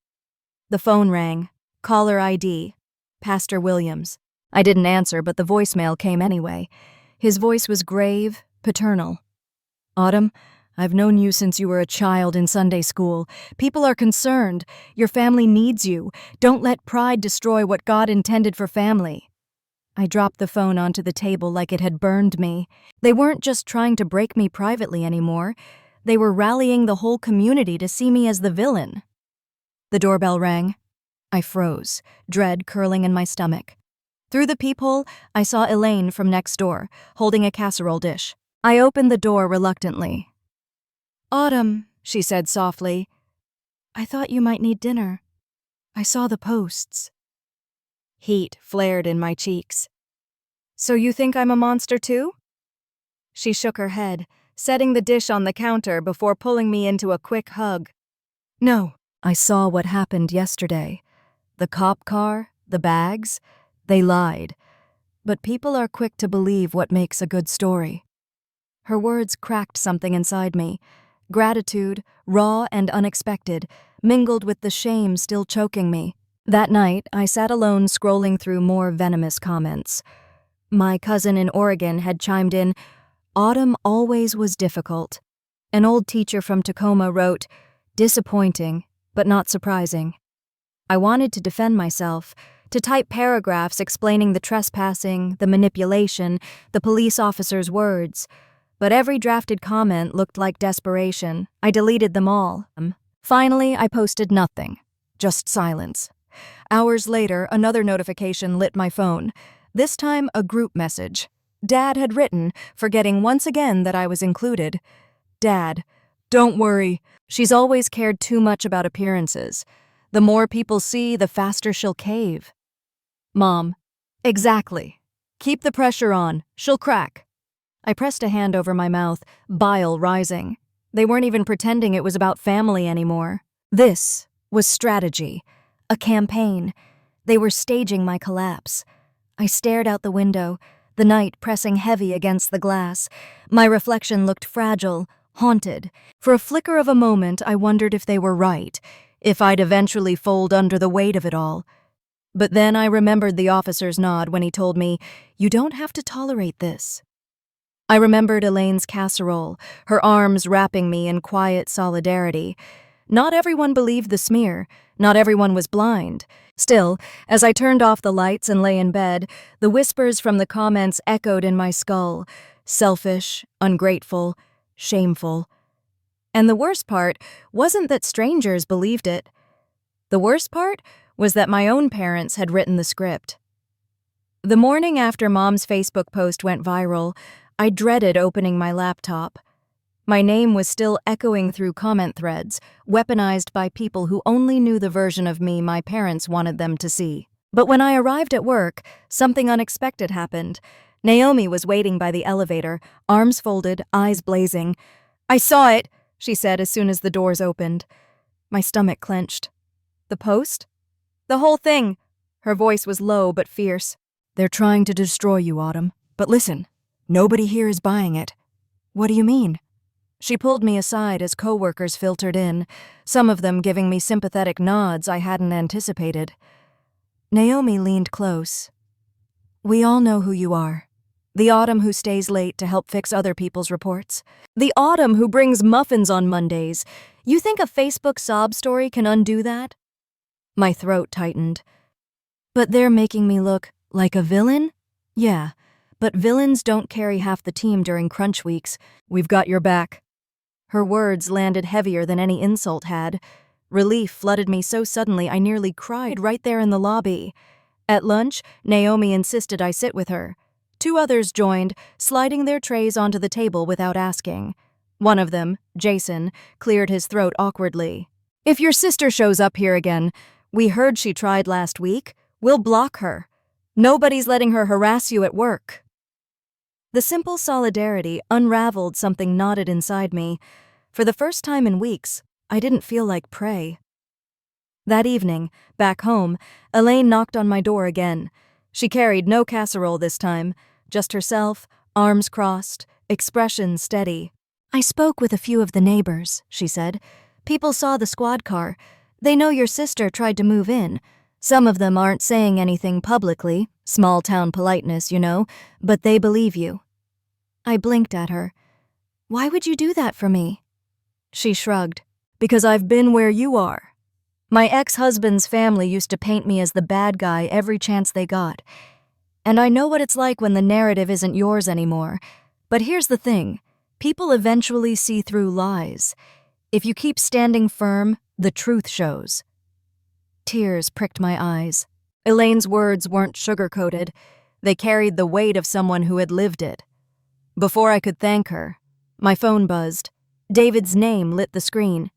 The phone rang. Caller ID. Pastor Williams. I didn't answer, but the voicemail came anyway. His voice was grave, paternal. "Autumn, I've known you since you were a child in Sunday school. People are concerned. Your family needs you. Don't let pride destroy what God intended for family." I dropped the phone onto the table like it had burned me. They weren't just trying to break me privately anymore. They were rallying the whole community to see me as the villain. The doorbell rang. I froze, dread curling in my stomach. Through the peephole, I saw Elaine from next door, holding a casserole dish. I opened the door reluctantly. "Autumn," she said softly, "I thought you might need dinner. I saw the posts." Heat flared in my cheeks. "So you think I'm a monster too?" She shook her head, setting the dish on the counter before pulling me into a quick hug. "No, I saw what happened yesterday. The cop car, the bags, they lied. But people are quick to believe what makes a good story." Her words cracked something inside me. Gratitude, raw and unexpected, mingled with the shame still choking me. That night, I sat alone scrolling through more venomous comments. My cousin in Oregon had chimed in, "Autumn always was difficult." An old teacher from Tacoma wrote, "Disappointing, but not surprising." I wanted to defend myself, to type paragraphs explaining the trespassing, the manipulation, the police officer's words. But every drafted comment looked like desperation. I deleted them all. Finally, I posted nothing. Just silence. Hours later, another notification lit my phone. This time, a group message. Dad had written, forgetting once again that I was included. "Dad, don't worry. She's always cared too much about appearances. The more people see, the faster she'll cave." Mom, "Exactly. Keep the pressure on. She'll crack." I pressed a hand over my mouth, bile rising. They weren't even pretending it was about family anymore. This was strategy, a campaign. They were staging my collapse. I stared out the window, the night pressing heavy against the glass. My reflection looked fragile, haunted. For a flicker of a moment, I wondered if they were right, if I'd eventually fold under the weight of it all. But then I remembered the officer's nod when he told me, "You don't have to tolerate this." I remembered Elaine's casserole, her arms wrapping me in quiet solidarity. Not everyone believed the smear. Not everyone was blind. Still, as I turned off the lights and lay in bed, the whispers from the comments echoed in my skull. Selfish, ungrateful, shameful. And the worst part wasn't that strangers believed it. The worst part was that my own parents had written the script. The morning after Mom's Facebook post went viral, I dreaded opening my laptop. My name was still echoing through comment threads, weaponized by people who only knew the version of me my parents wanted them to see. But when I arrived at work, something unexpected happened. Naomi was waiting by the elevator, arms folded, eyes blazing. "I saw it," she said as soon as the doors opened. My stomach clenched. "The post?" "The whole thing." Her voice was low but fierce. "They're trying to destroy you, Autumn. But listen, nobody here is buying it." "What do you mean?" She pulled me aside as coworkers filtered in, some of them giving me sympathetic nods I hadn't anticipated. Naomi leaned close. "We all know who you are. The Autumn who stays late to help fix other people's reports. The Autumn who brings muffins on Mondays. You think a Facebook sob story can undo that?" My throat tightened. "But they're making me look like a villain?" "Yeah, but villains don't carry half the team during crunch weeks. We've got your back." Her words landed heavier than any insult had. Relief flooded me so suddenly I nearly cried right there in the lobby. At lunch, Naomi insisted I sit with her. 2 others joined, sliding their trays onto the table without asking. One of them, Jason, cleared his throat awkwardly. "If your sister shows up here again, we heard she tried last week, we'll block her. Nobody's letting her harass you at work." The simple solidarity unraveled something knotted inside me. For the first time in weeks, I didn't feel like prey. That evening, back home, Elaine knocked on my door again. She carried no casserole this time, just herself, arms crossed, expression steady. "I spoke with a few of the neighbors," she said. "People saw the squad car. They know your sister tried to move in. Some of them aren't saying anything publicly, small-town politeness, you know, but they believe you." I blinked at her. "Why would you do that for me?" She shrugged. "Because I've been where you are. My ex-husband's family used to paint me as the bad guy every chance they got. And I know what it's like when the narrative isn't yours anymore. But here's the thing. People eventually see through lies. If you keep standing firm, the truth shows." Tears pricked my eyes. Elaine's words weren't sugar-coated. They carried the weight of someone who had lived it. Before I could thank her, my phone buzzed. David's name lit the screen.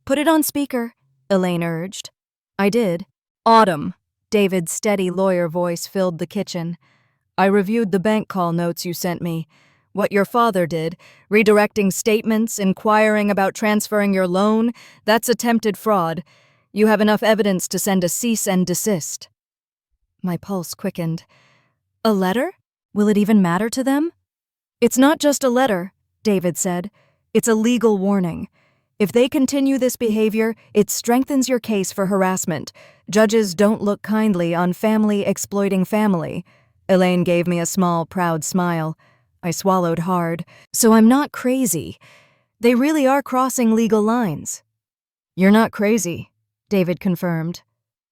"Put it on speaker," Elaine urged. I did. "Autumn," David's steady lawyer voice filled the kitchen. I reviewed the bank call notes you sent me. What your father did, redirecting statements, inquiring about transferring your loan, that's attempted fraud. You have enough evidence to send a cease and desist. My pulse quickened. A letter? Will it even matter to them? It's not just a letter, David said. It's a legal warning. If they continue this behavior, it strengthens your case for harassment. Judges don't look kindly on family exploiting family. Elaine gave me a small, proud smile. I swallowed hard. So I'm not crazy. They really are crossing legal lines. You're not crazy, David confirmed.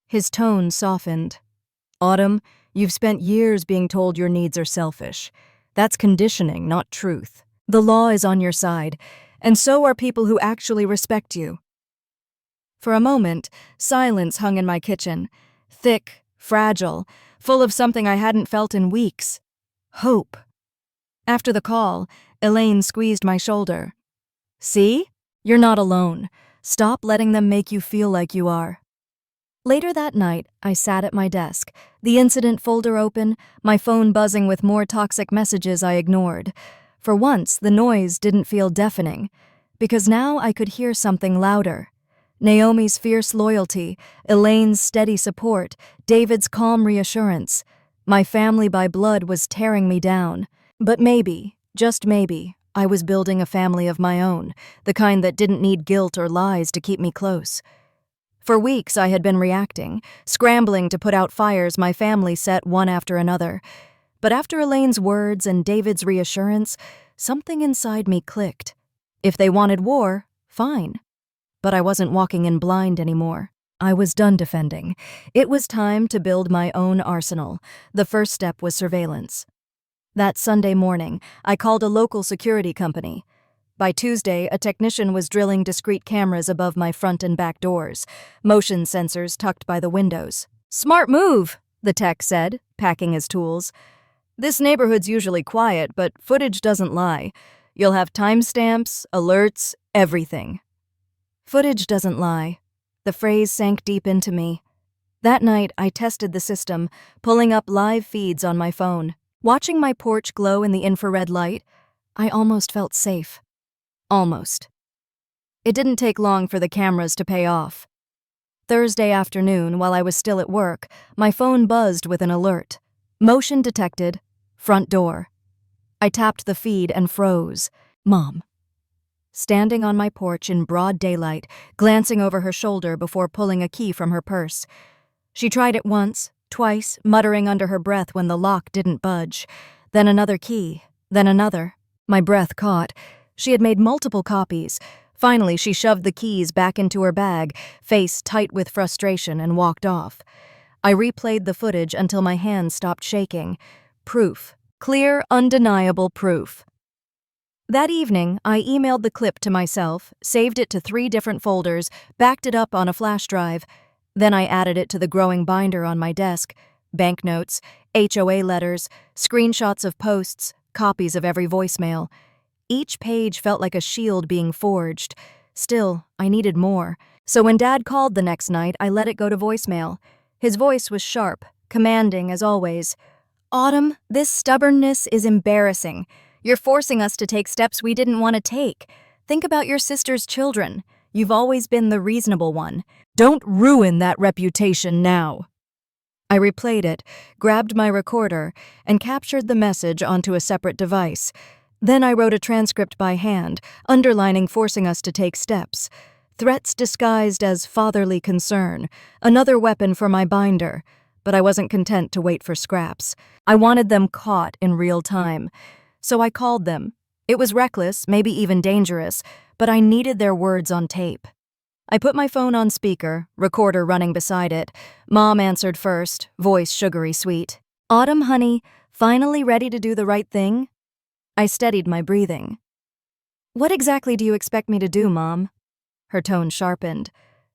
His tone softened. Autumn, you've spent years being told your needs are selfish. That's conditioning, not truth. The law is on your side, and so are people who actually respect you. For a moment, silence hung in my kitchen. Thick, fragile, full of something I hadn't felt in weeks. Hope. After the call, Elaine squeezed my shoulder. See? You're not alone. Stop letting them make you feel like you are. Later that night, I sat at my desk, the incident folder open, my phone buzzing with more toxic messages I ignored. For once, the noise didn't feel deafening, because now I could hear something louder. Naomi's fierce loyalty, Elaine's steady support, David's calm reassurance. My family by blood was tearing me down. But maybe, just maybe, I was building a family of my own, the kind that didn't need guilt or lies to keep me close. For weeks I had been reacting, scrambling to put out fires my family set one after another. But after Elaine's words and David's reassurance, something inside me clicked. If they wanted war, fine. But I wasn't walking in blind anymore. I was done defending. It was time to build my own arsenal. The first step was surveillance. That Sunday morning, I called a local security company. By Tuesday, a technician was drilling discrete cameras above my front and back doors, motion sensors tucked by the windows. Smart move, the tech said, packing his tools. This neighborhood's usually quiet, but footage doesn't lie. You'll have timestamps, alerts, everything. Footage doesn't lie. The phrase sank deep into me. That night, I tested the system, pulling up live feeds on my phone. Watching my porch glow in the infrared light, I almost felt safe. Almost. It didn't take long for the cameras to pay off. Thursday afternoon, while I was still at work, my phone buzzed with an alert. Motion detected. Front door. I tapped the feed and froze. Mom. Standing on my porch in broad daylight, glancing over her shoulder before pulling a key from her purse. She tried it once, twice, muttering under her breath when the lock didn't budge. Then another key, then another. My breath caught. She had made multiple copies. Finally, she shoved the keys back into her bag, face tight with frustration, and walked off. I replayed the footage until my hands stopped shaking. Proof. Clear, undeniable proof. That evening, I emailed the clip to myself, saved it to 3 different folders, backed it up on a flash drive. Then I added it to the growing binder on my desk. Banknotes, HOA letters, screenshots of posts, copies of every voicemail. Each page felt like a shield being forged. Still, I needed more. So when Dad called the next night, I let it go to voicemail. His voice was sharp, commanding as always. Autumn, this stubbornness is embarrassing. You're forcing us to take steps we didn't want to take. Think about your sister's children. You've always been the reasonable one. Don't ruin that reputation now. I replayed it, grabbed my recorder, and captured the message onto a separate device. Then I wrote a transcript by hand, underlining forcing us to take steps. Threats disguised as fatherly concern, another weapon for my binder. But I wasn't content to wait for scraps. I wanted them caught in real time. So I called them. It was reckless, maybe even dangerous, but I needed their words on tape. I put my phone on speaker, recorder running beside it. Mom answered first, voice sugary sweet. Autumn, honey, finally ready to do the right thing? I steadied my breathing. What exactly do you expect me to do, Mom? Her tone sharpened.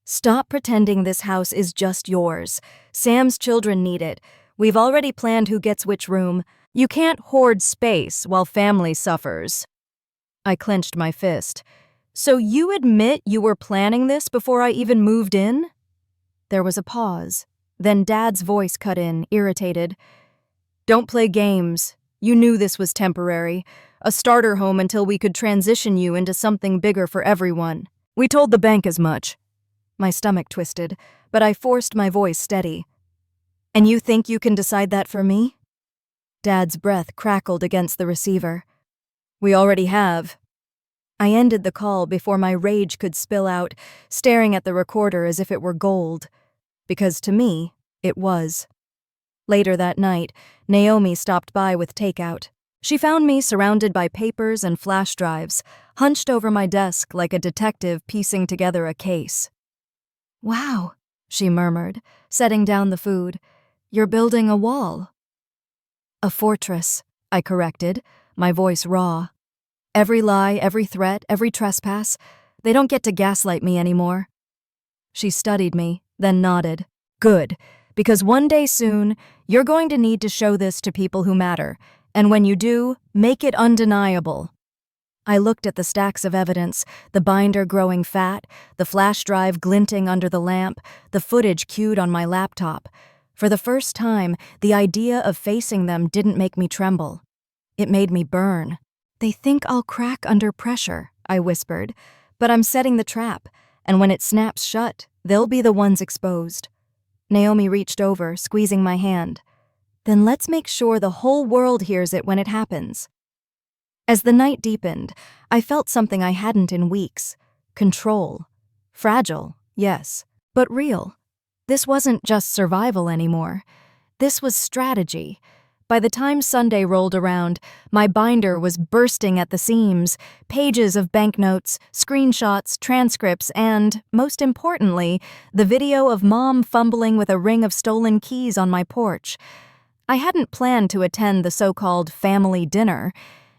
Stop pretending this house is just yours. Sam's children need it. We've already planned who gets which room. You can't hoard space while family suffers. I clenched my fist. So you admit you were planning this before I even moved in? There was a pause. Then Dad's voice cut in, irritated. "Don't play games. You knew this was temporary. A starter home until we could transition you into something bigger for everyone. We told the bank as much." My stomach twisted, but I forced my voice steady. "And you think you can decide that for me?" Dad's breath crackled against the receiver. "We already have." I ended the call before my rage could spill out, staring at the recorder as if it were gold. Because to me, it was. Later that night, Naomi stopped by with takeout. She found me surrounded by papers and flash drives, hunched over my desk like a detective piecing together a case. "Wow," she murmured, setting down the food. "You're building a wall." "A fortress," I corrected, my voice raw. "Every lie, every threat, every trespass, they don't get to gaslight me anymore." She studied me, then nodded. "Good, because one day soon, you're going to need to show this to people who matter, and when you do, make it undeniable." I looked at the stacks of evidence, the binder growing fat, the flash drive glinting under the lamp, the footage queued on my laptop. For the first time, the idea of facing them didn't make me tremble. It made me burn. "They think I'll crack under pressure," I whispered, "but I'm setting the trap, and when it snaps shut, they'll be the ones exposed." Naomi reached over, squeezing my hand. "Then let's make sure the whole world hears it when it happens." As the night deepened, I felt something I hadn't in weeks. Control. Fragile, yes, but real. This wasn't just survival anymore. This was strategy. By the time Sunday rolled around, my binder was bursting at the seams, pages of banknotes, screenshots, transcripts, and, most importantly, the video of Mom fumbling with a ring of stolen keys on my porch. I hadn't planned to attend the so-called family dinner.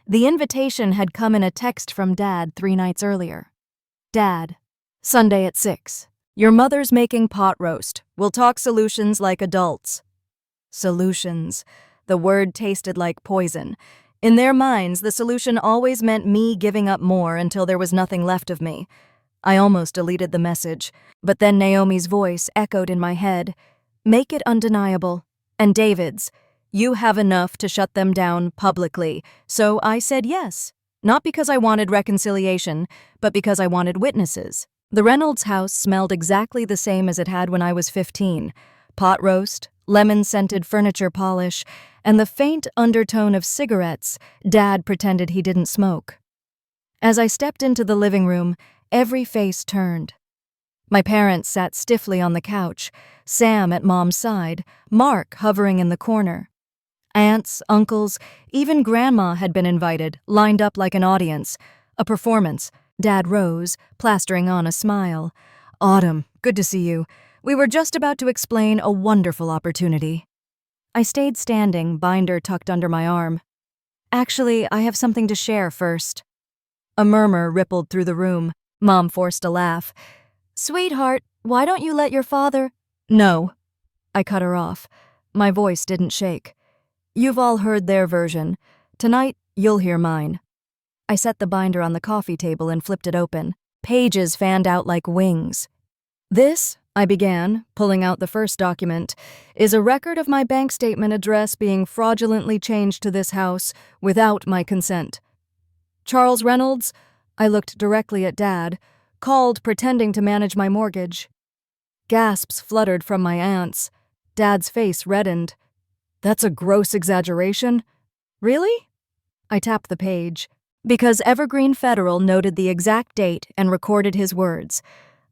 The invitation had come in a text from Dad 3 nights earlier. "Dad, Sunday at 6. Your mother's making pot roast. We'll talk solutions like adults." Solutions. The word tasted like poison. In their minds, the solution always meant me giving up more until there was nothing left of me. I almost deleted the message, but then Naomi's voice echoed in my head. "Make it undeniable." And David's. "You have enough to shut them down publicly." So I said yes. Not because I wanted reconciliation, but because I wanted witnesses. The Reynolds house smelled exactly the same as it had when I was 15. Pot roast, lemon-scented furniture polish, and the faint undertone of cigarettes Dad pretended he didn't smoke. As I stepped into the living room, every face turned. My parents sat stiffly on the couch, Sam at Mom's side, Mark hovering in the corner. Aunts, uncles, even Grandma had been invited, lined up like an audience. A performance. Dad rose, plastering on a smile. "Autumn, good to see you. We were just about to explain a wonderful opportunity." I stayed standing, binder tucked under my arm. "Actually, I have something to share first." A murmur rippled through the room. Mom forced a laugh. "Sweetheart, why don't you let your father—" "No." I cut her off. My voice didn't shake. "You've all heard their version. Tonight, you'll hear mine." I set the binder on the coffee table and flipped it open. Pages fanned out like wings. "This," I began, pulling out the first document, "is a record of my bank statement address being fraudulently changed to this house without my consent. Charles Reynolds," I looked directly at Dad, "called pretending to manage my mortgage." Gasps fluttered from my aunts. Dad's face reddened. "That's a gross exaggeration." "Really?" I tapped the page. "Because Evergreen Federal noted the exact date and recorded his words.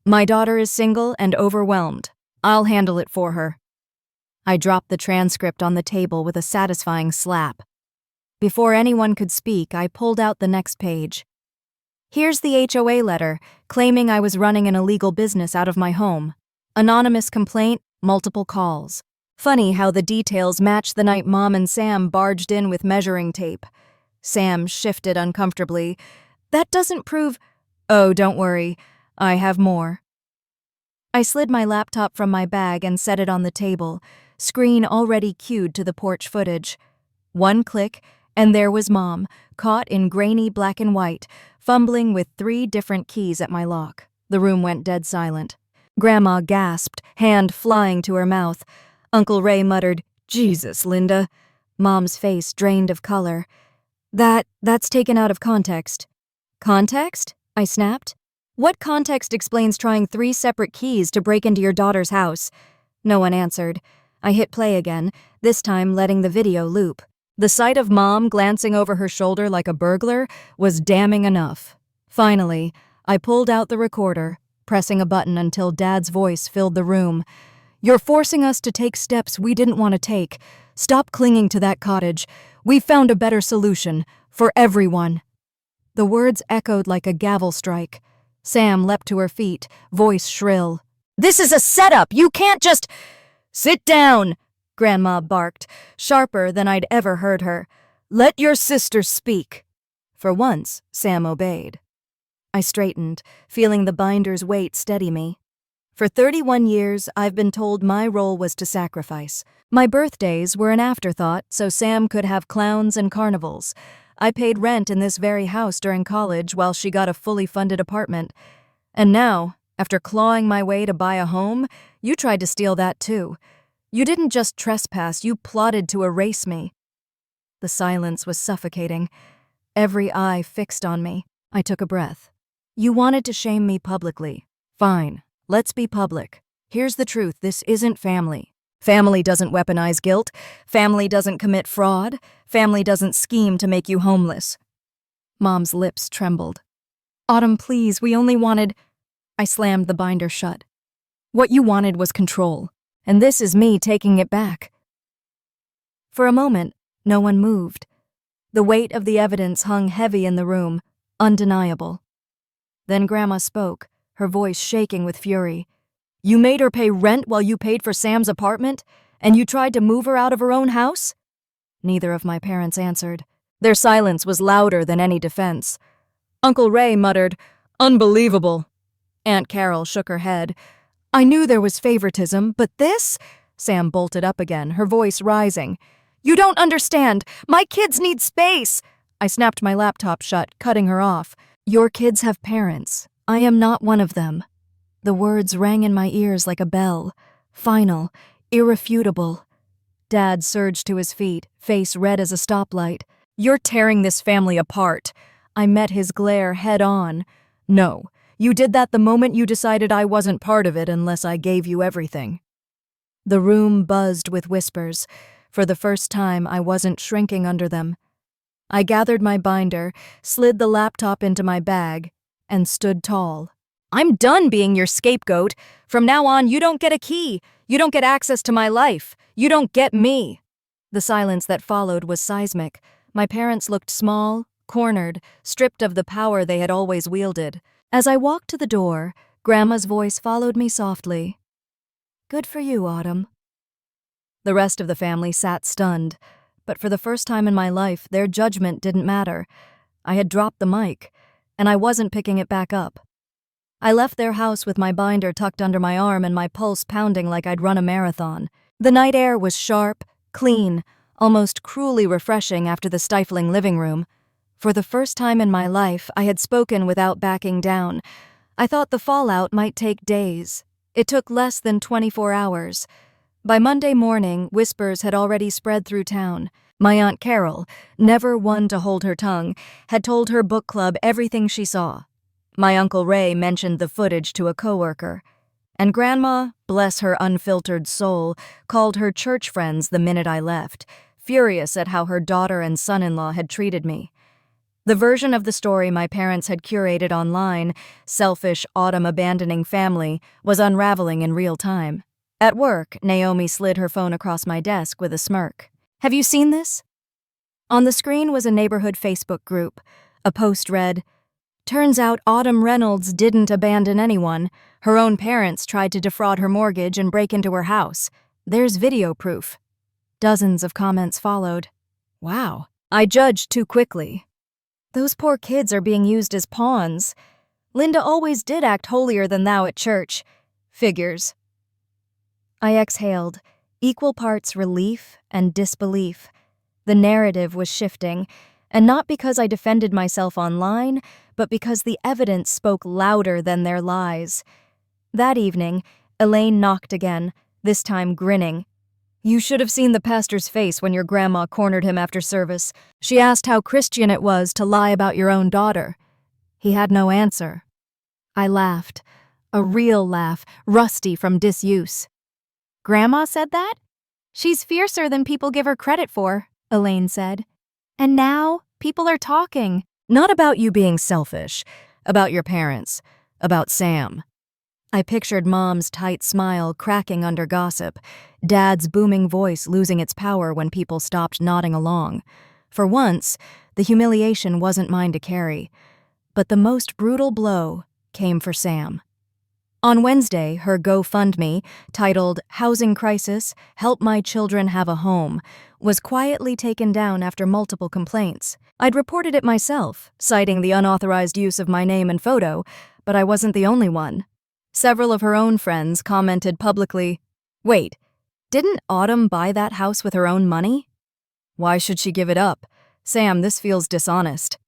My daughter is single and overwhelmed. I'll handle it for her." I dropped the transcript on the table with a satisfying slap. Before anyone could speak, I pulled out the next page. "Here's the HOA letter, claiming I was running an illegal business out of my home. Anonymous complaint, multiple calls. Funny how the details match the night Mom and Sam barged in with measuring tape." Sam shifted uncomfortably. "That doesn't prove—" "Oh, don't worry. I have more." I slid my laptop from my bag and set it on the table, screen already cued to the porch footage. One click, and there was Mom, caught in grainy black and white, fumbling with 3 different keys at my lock. The room went dead silent. Grandma gasped, hand flying to her mouth. Uncle Ray muttered, "Jesus, Linda." Mom's face drained of color. That's taken out of context." "Context?" I snapped. "What context explains trying 3 separate keys to break into your daughter's house?" No one answered. I hit play again, this time letting the video loop. The sight of Mom glancing over her shoulder like a burglar was damning enough. Finally, I pulled out the recorder, pressing a button until Dad's voice filled the room. "You're forcing us to take steps we didn't want to take. Stop clinging to that cottage. We've found a better solution. For everyone." The words echoed like a gavel strike. Sam leapt to her feet, voice shrill. "This is a setup! You can't just—" "Sit down!" Grandma barked, sharper than I'd ever heard her. "Let your sister speak." For once, Sam obeyed. I straightened, feeling the binder's weight steady me. For 31 years, I've been told my role was to sacrifice. My birthdays were an afterthought so Sam could have clowns and carnivals. I paid rent in this very house during college while she got a fully funded apartment. And now, after clawing my way to buy a home, you tried to steal that too. You didn't just trespass, you plotted to erase me. The silence was suffocating. Every eye fixed on me. I took a breath. You wanted to shame me publicly. Fine, let's be public. Here's the truth, this isn't family. Family doesn't weaponize guilt. Family doesn't commit fraud. Family doesn't scheme to make you homeless. Mom's lips trembled. Autumn, please, we only wanted— I slammed the binder shut. What you wanted was control. And this is me taking it back. For a moment, no one moved. The weight of the evidence hung heavy in the room, undeniable. Then Grandma spoke, her voice shaking with fury. You made her pay rent while you paid for Sam's apartment? And you tried to move her out of her own house? Neither of my parents answered. Their silence was louder than any defense. Uncle Ray muttered, "Unbelievable." Aunt Carol shook her head. I knew there was favoritism, but this? Sam bolted up again, her voice rising. You don't understand. My kids need space. I snapped my laptop shut, cutting her off. Your kids have parents. I am not one of them. The words rang in my ears like a bell. Final, irrefutable. Dad surged to his feet, face red as a stoplight. You're tearing this family apart. I met his glare head on. No. You did that the moment you decided I wasn't part of it unless I gave you everything. The room buzzed with whispers. For the first time, I wasn't shrinking under them. I gathered my binder, slid the laptop into my bag, and stood tall. I'm done being your scapegoat. From now on, you don't get a key. You don't get access to my life. You don't get me. The silence that followed was seismic. My parents looked small, cornered, stripped of the power they had always wielded. As I walked to the door, Grandma's voice followed me softly. Good for you, Autumn. The rest of the family sat stunned, but for the first time in my life, their judgment didn't matter. I had dropped the mic, and I wasn't picking it back up. I left their house with my binder tucked under my arm and my pulse pounding like I'd run a marathon. The night air was sharp, clean, almost cruelly refreshing after the stifling living room. For the first time in my life, I had spoken without backing down. I thought the fallout might take days. It took less than 24 hours. By Monday morning, whispers had already spread through town. My Aunt Carol, never one to hold her tongue, had told her book club everything she saw. My Uncle Ray mentioned the footage to a coworker. And Grandma, bless her unfiltered soul, called her church friends the minute I left, furious at how her daughter and son-in-law had treated me. The version of the story my parents had curated online, selfish Autumn abandoning family, was unraveling in real time. At work, Naomi slid her phone across my desk with a smirk. Have you seen this? On the screen was a neighborhood Facebook group. A post read, Turns out Autumn Reynolds didn't abandon anyone. Her own parents tried to defraud her mortgage and break into her house. There's video proof. Dozens of comments followed. Wow. I judged too quickly. Those poor kids are being used as pawns. Linda always did act holier than thou at church. Figures. I exhaled, equal parts relief and disbelief. The narrative was shifting, and not because I defended myself online, but because the evidence spoke louder than their lies. That evening, Elaine knocked again, this time grinning. You should have seen the pastor's face when your grandma cornered him after service. She asked how Christian it was to lie about your own daughter. He had no answer. I laughed. A real laugh, rusty from disuse. Grandma said that? She's fiercer than people give her credit for, Elaine said. And now, people are talking. Not about you being selfish, about your parents, about Sam. I pictured Mom's tight smile cracking under gossip, Dad's booming voice losing its power when people stopped nodding along. For once, the humiliation wasn't mine to carry. But the most brutal blow came for Sam. On Wednesday, her GoFundMe, titled Housing Crisis, Help My Children Have a Home, was quietly taken down after multiple complaints. I'd reported it myself, citing the unauthorized use of my name and photo, but I wasn't the only one. Several of her own friends commented publicly, "Wait, didn't Autumn buy that house with her own money? Why should she give it up? Sam, this feels dishonest."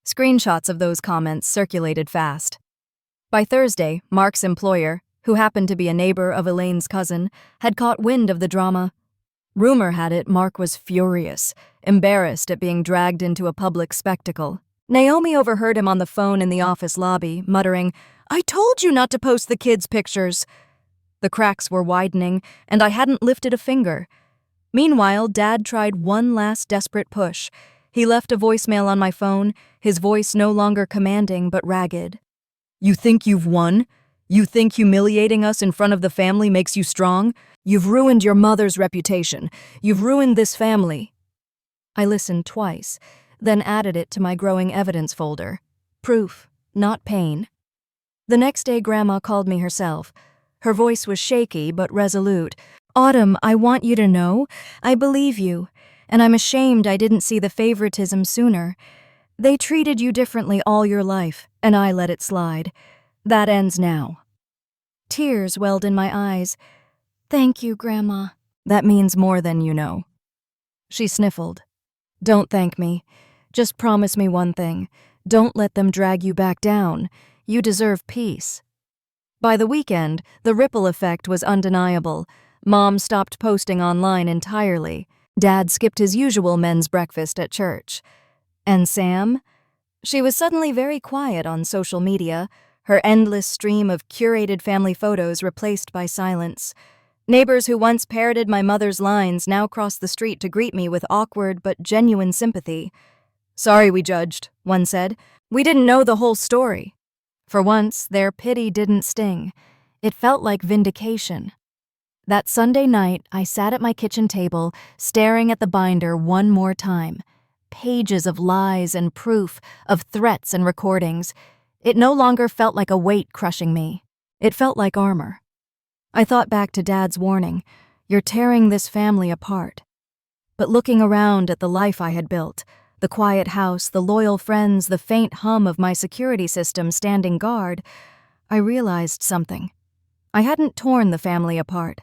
Screenshots of those comments circulated fast. By Thursday, Mark's employer, who happened to be a neighbor of Elaine's cousin, had caught wind of the drama. Rumor had it Mark was furious, embarrassed at being dragged into a public spectacle. Naomi overheard him on the phone in the office lobby, muttering, "I told you not to post the kids' pictures." The cracks were widening, and I hadn't lifted a finger. Meanwhile, Dad tried one last desperate push. He left a voicemail on my phone, his voice no longer commanding but ragged. "You think you've won? You think humiliating us in front of the family makes you strong? You've ruined your mother's reputation. You've ruined this family." I listened twice, then added it to my growing evidence folder. Proof, not pain. The next day, Grandma called me herself. Her voice was shaky but resolute. "Autumn, I want you to know, I believe you, and I'm ashamed I didn't see the favoritism sooner. They treated you differently all your life, and I let it slide. That ends now." Tears welled in my eyes. "Thank you, Grandma." "That means more than you know." She sniffled. "Don't thank me. Just promise me one thing. Don't let them drag you back down. You deserve peace." By the weekend, the ripple effect was undeniable. Mom stopped posting online entirely. Dad skipped his usual men's breakfast at church. And Sam? She was suddenly very quiet on social media, her endless stream of curated family photos replaced by silence. Neighbors who once parroted my mother's lines now crossed the street to greet me with awkward but genuine sympathy. "Sorry we judged," one said. "We didn't know the whole story." For once, their pity didn't sting. It felt like vindication. That Sunday night, I sat at my kitchen table, staring at the binder one more time. Pages of lies and proof, of threats and recordings. It no longer felt like a weight crushing me. It felt like armor. I thought back to Dad's warning, "You're tearing this family apart." But looking around at the life I had built, the quiet house, the loyal friends, the faint hum of my security system standing guard, I realized something. I hadn't torn the family apart.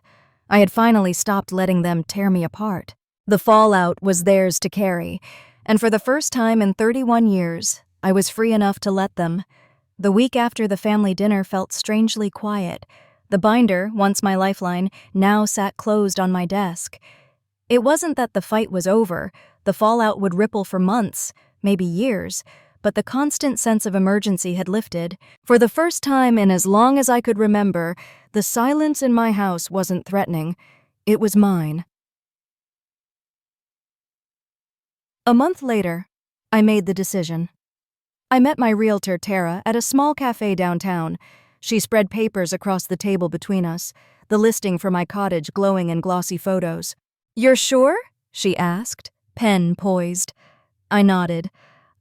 I had finally stopped letting them tear me apart. The fallout was theirs to carry, and for the first time in 31 years, I was free enough to let them. The week after the family dinner felt strangely quiet. The binder, once my lifeline, now sat closed on my desk. It wasn't that the fight was over. The fallout would ripple for months, maybe years, but the constant sense of emergency had lifted. For the first time in as long as I could remember, the silence in my house wasn't threatening. It was mine. A month later, I made the decision. I met my realtor, Tara, at a small cafe downtown. She spread papers across the table between us, the listing for my cottage glowing in glossy photos. "You're sure?" she asked, pen poised. I nodded.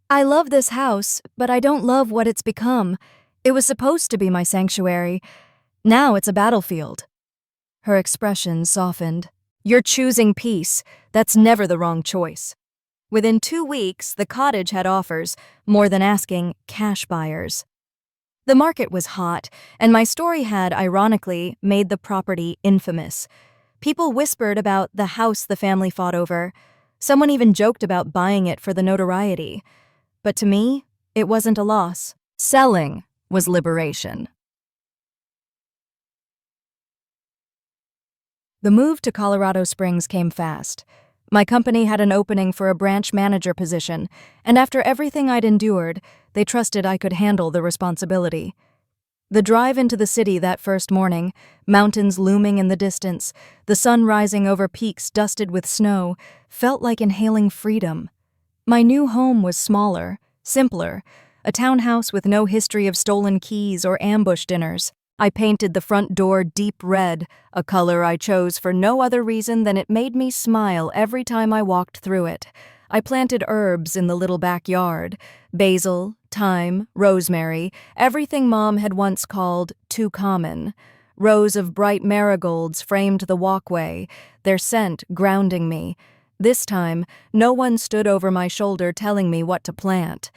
"I love this house, but I don't love what it's become. It was supposed to be my sanctuary. Now it's a battlefield." Her expression softened. "You're choosing peace. That's never the wrong choice." Within 2 weeks, the cottage had offers, more than asking, cash buyers. The market was hot, and my story had, ironically, made the property infamous. People whispered about the house the family fought over. Someone even joked about buying it for the notoriety. But to me, it wasn't a loss. Selling was liberation. The move to Colorado Springs came fast. My company had an opening for a branch manager position, and after everything I'd endured, they trusted I could handle the responsibility. The drive into the city that first morning, mountains looming in the distance, the sun rising over peaks dusted with snow, felt like inhaling freedom. My new home was smaller, simpler, a townhouse with no history of stolen keys or ambush dinners. I painted the front door deep red, a color I chose for no other reason than it made me smile every time I walked through it. I planted herbs in the little backyard, basil, thyme, rosemary, everything Mom had once called too common. Rows of bright marigolds framed the walkway, their scent grounding me. This time, no one stood over my shoulder telling me what to plant.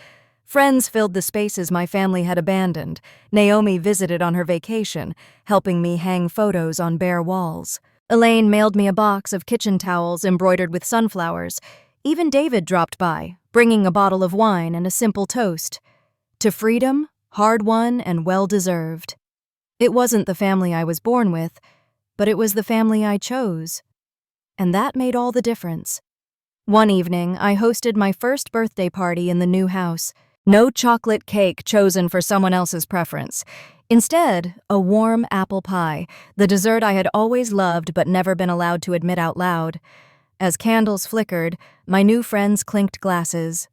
Friends filled the spaces my family had abandoned. Naomi visited on her vacation, helping me hang photos on bare walls. Elaine mailed me a box of kitchen towels embroidered with sunflowers. Even David dropped by, bringing a bottle of wine and a simple toast. To freedom, hard-won and well-deserved. It wasn't the family I was born with, but it was the family I chose. And that made all the difference. One evening, I hosted my first birthday party in the new house. No chocolate cake chosen for someone else's preference. Instead, a warm apple pie, the dessert I had always loved but never been allowed to admit out loud. As candles flickered, my new friends clinked glasses.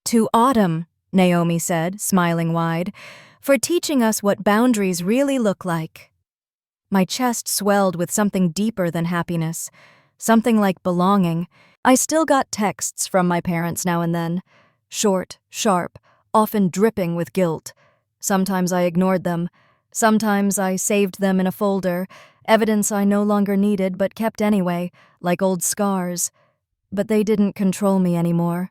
"To Autumn," Naomi said, smiling wide, "for teaching us what boundaries really look like." My chest swelled with something deeper than happiness, something like belonging. I still got texts from my parents now and then. Short, sharp, often dripping with guilt. Sometimes I ignored them. Sometimes I saved them in a folder, evidence I no longer needed but kept anyway, like old scars. But they didn't control me anymore.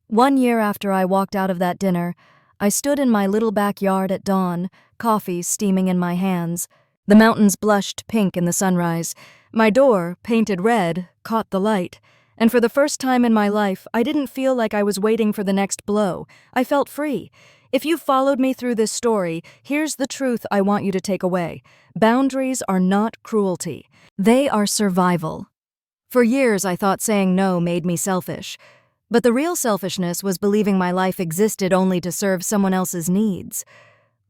1 year after I walked out of that dinner, I stood in my little backyard at dawn, coffee steaming in my hands. The mountains blushed pink in the sunrise. My door, painted red, caught the light. And for the first time in my life, I didn't feel like I was waiting for the next blow. I felt free. If you followed me through this story, here's the truth I want you to take away. Boundaries are not cruelty. They are survival. For years, I thought saying no made me selfish. But the real selfishness was believing my life existed only to serve someone else's needs.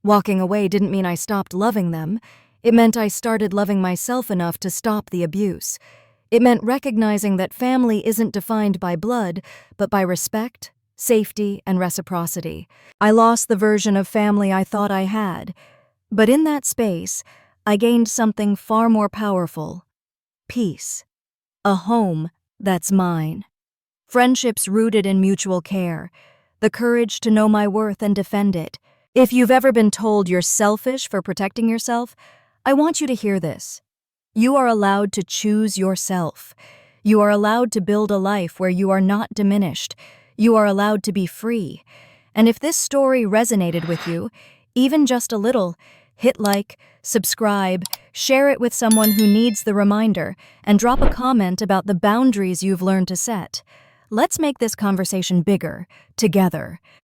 Walking away didn't mean I stopped loving them. It meant I started loving myself enough to stop the abuse. It meant recognizing that family isn't defined by blood, but by respect, safety, and reciprocity. I lost the version of family I thought I had, but in that space, I gained something far more powerful: peace. A home that's mine. Friendships rooted in mutual care. The courage to know my worth and defend it. If you've ever been told you're selfish for protecting yourself, I want you to hear this. You are allowed to choose yourself. You are allowed to build a life where you are not diminished. You are allowed to be free. And if this story resonated with you, even just a little, hit like, subscribe, share it with someone who needs the reminder, and drop a comment about the boundaries you've learned to set. Let's make this conversation bigger, together.